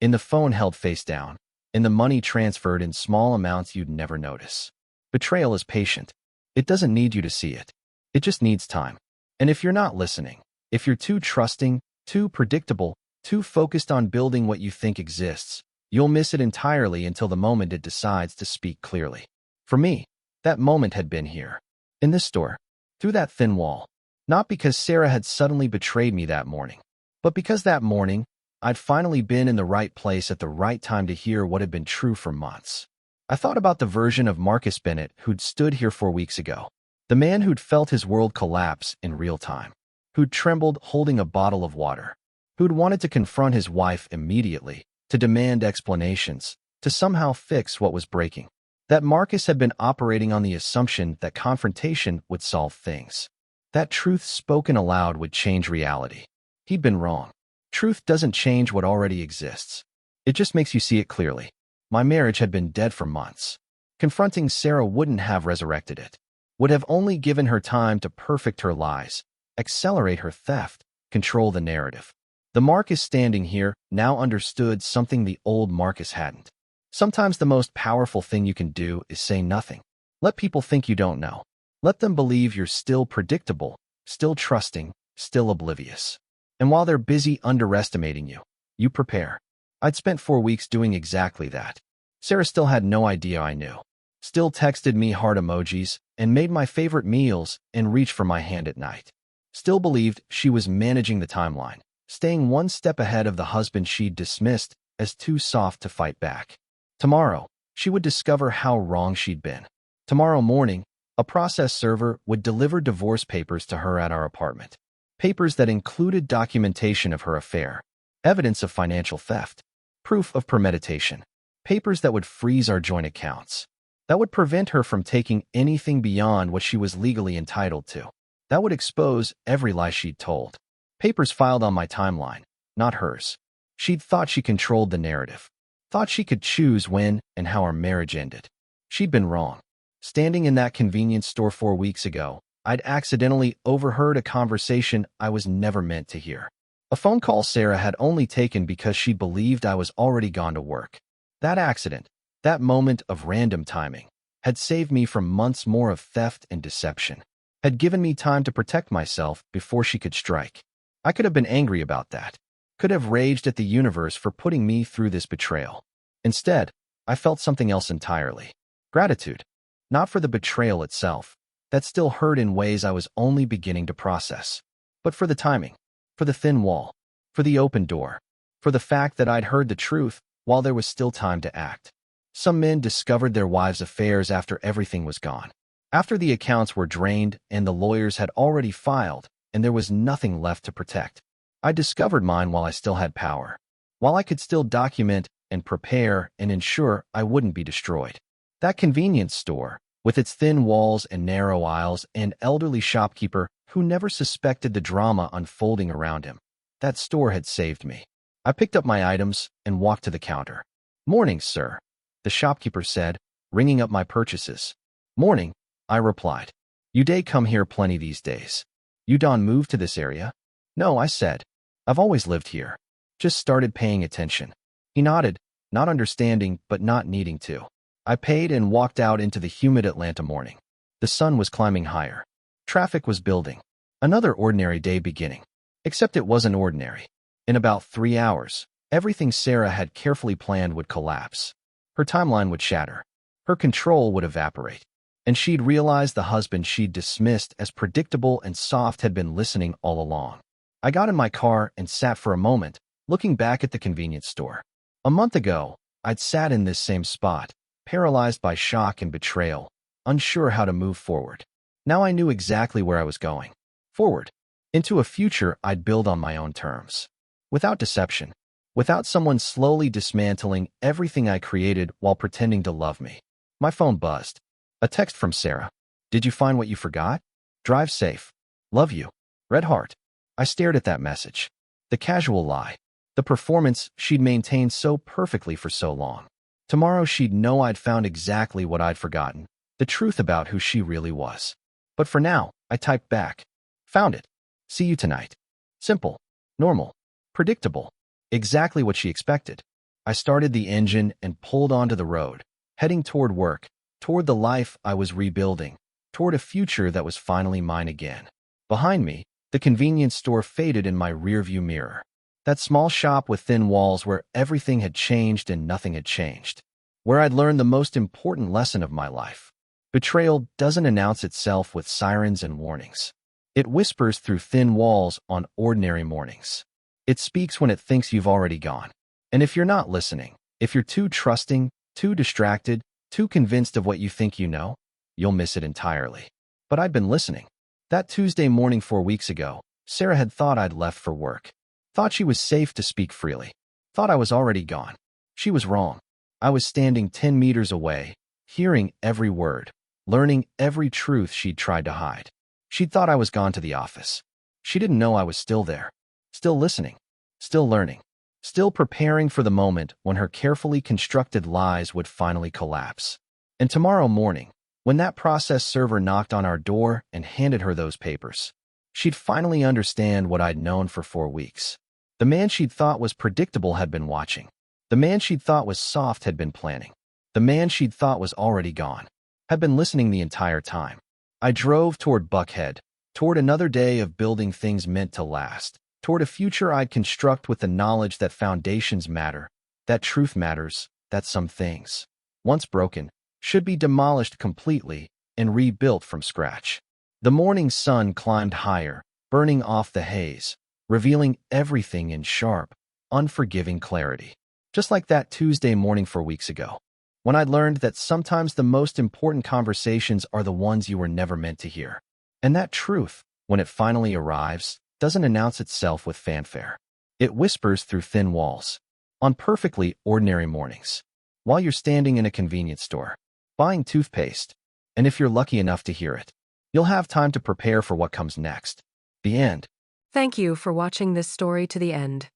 in the phone held face down, in the money transferred in small amounts you'd never notice. Betrayal is patient. It doesn't need you to see it. It just needs time. And if you're not listening, if you're too trusting, too predictable, too focused on building what you think exists, you'll miss it entirely until the moment it decides to speak clearly. For me, that moment had been here, in this store, through that thin wall. Not because Sarah had suddenly betrayed me that morning, but because that morning, I'd finally been in the right place at the right time to hear what had been true for months. I thought about the version of Marcus Bennett who'd stood here 4 weeks ago. The man who'd felt his world collapse in real time, who'd trembled holding a bottle of water, who'd wanted to confront his wife immediately, to demand explanations, to somehow fix what was breaking. That Marcus had been operating on the assumption that confrontation would solve things. That truth spoken aloud would change reality. He'd been wrong. Truth doesn't change what already exists. It just makes you see it clearly. My marriage had been dead for months. Confronting Sarah wouldn't have resurrected it. Would have only given her time to perfect her lies, accelerate her theft, control the narrative. The Marcus standing here now understood something the old Marcus hadn't. Sometimes the most powerful thing you can do is say nothing. Let people think you don't know. Let them believe you're still predictable, still trusting, still oblivious. And while they're busy underestimating you, you prepare. I'd spent 4 weeks doing exactly that. Sarah still had no idea I knew. Still texted me heart emojis and made my favorite meals and reached for my hand at night. Still believed she was managing the timeline, staying one step ahead of the husband she'd dismissed as too soft to fight back. Tomorrow, she would discover how wrong she'd been. Tomorrow morning, a process server would deliver divorce papers to her at our apartment. Papers that included documentation of her affair, evidence of financial theft, proof of premeditation, papers that would freeze our joint accounts, that would prevent her from taking anything beyond what she was legally entitled to, that would expose every lie she'd told. Papers filed on my timeline, not hers. She'd thought she controlled the narrative, thought she could choose when and how our marriage ended. She'd been wrong. Standing in that convenience store 4 weeks ago, I'd accidentally overheard a conversation I was never meant to hear. A phone call Sarah had only taken because she believed I was already gone to work. That accident, that moment of random timing, had saved me from months more of theft and deception, had given me time to protect myself before she could strike. I could have been angry about that, could have raged at the universe for putting me through this betrayal. Instead, I felt something else entirely. Gratitude. Not for the betrayal itself, that still hurt in ways I was only beginning to process, but for the timing, for the thin wall, for the open door, for the fact that I'd heard the truth while there was still time to act. Some men discovered their wives' affairs after everything was gone, after the accounts were drained and the lawyers had already filed and there was nothing left to protect. I discovered mine while I still had power, while I could still document and prepare and ensure I wouldn't be destroyed. That convenience store, with its thin walls and narrow aisles and elderly shopkeeper who never suspected the drama unfolding around him, that store had saved me. I picked up my items and walked to the counter. "Morning, sir," the shopkeeper said, ringing up my purchases. Morning, I replied. You day come here plenty these days. You done moved to this area? No, I said. I've always lived here. Just started paying attention. He nodded, not understanding but not needing to. I paid and walked out into the humid Atlanta morning. The sun was climbing higher. Traffic was building. Another ordinary day beginning. Except it wasn't ordinary. In about 3 hours, everything Sarah had carefully planned would collapse. Her timeline would shatter. Her control would evaporate. And she'd realize the husband she'd dismissed as predictable and soft had been listening all along. I got in my car and sat for a moment, looking back at the convenience store. A month ago, I'd sat in this same spot, paralyzed by shock and betrayal, unsure how to move forward. Now I knew exactly where I was going. Forward. Into a future I'd build on my own terms. Without deception. Without someone slowly dismantling everything I created while pretending to love me. My phone buzzed. A text from Sarah. Did you find what you forgot? Drive safe. Love you. Red heart. I stared at that message. The casual lie. The performance she'd maintained so perfectly for so long. Tomorrow she'd know I'd found exactly what I'd forgotten. The truth about who she really was. But for now, I typed back. Found it. See you tonight. Simple. Normal. Predictable. Exactly what she expected. I started the engine and pulled onto the road, heading toward work, toward the life I was rebuilding, toward a future that was finally mine again. Behind me, the convenience store faded in my rearview mirror. That small shop with thin walls where everything had changed and nothing had changed. Where I'd learned the most important lesson of my life. Betrayal doesn't announce itself with sirens and warnings. It whispers through thin walls on ordinary mornings. It speaks when it thinks you've already gone. And if you're not listening, if you're too trusting, too distracted, too convinced of what you think you know, you'll miss it entirely. But I'd been listening. That Tuesday morning 4 weeks ago, Sarah had thought I'd left for work. Thought she was safe to speak freely. Thought I was already gone. She was wrong. I was standing 10 meters away, hearing every word, learning every truth she'd tried to hide. She'd thought I was gone to the office. She didn't know I was still there. Still listening. Still learning. Still preparing for the moment when her carefully constructed lies would finally collapse. And tomorrow morning, when that process server knocked on our door and handed her those papers, she'd finally understand what I'd known for 4 weeks. The man she'd thought was predictable had been watching. The man she'd thought was soft had been planning. The man she'd thought was already gone had been listening the entire time. I drove toward Buckhead, toward another day of building things meant to last, toward a future I'd construct with the knowledge that foundations matter, that truth matters, that some things, once broken, should be demolished completely and rebuilt from scratch. The morning sun climbed higher, burning off the haze, revealing everything in sharp, unforgiving clarity. Just like that Tuesday morning 4 weeks ago, when I'd learned that sometimes the most important conversations are the ones you were never meant to hear. And that truth, when it finally arrives, doesn't announce itself with fanfare. It whispers through thin walls, on perfectly ordinary mornings, while you're standing in a convenience store, buying toothpaste, and if you're lucky enough to hear it, you'll have time to prepare for what comes next. The end. Thank you for watching this story to the end.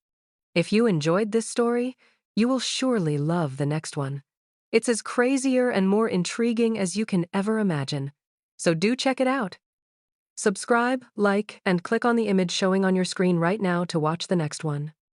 If you enjoyed this story, you will surely love the next one. It's as crazier and more intriguing as you can ever imagine. So do check it out. Subscribe, like, and click on the image showing on your screen right now to watch the next one.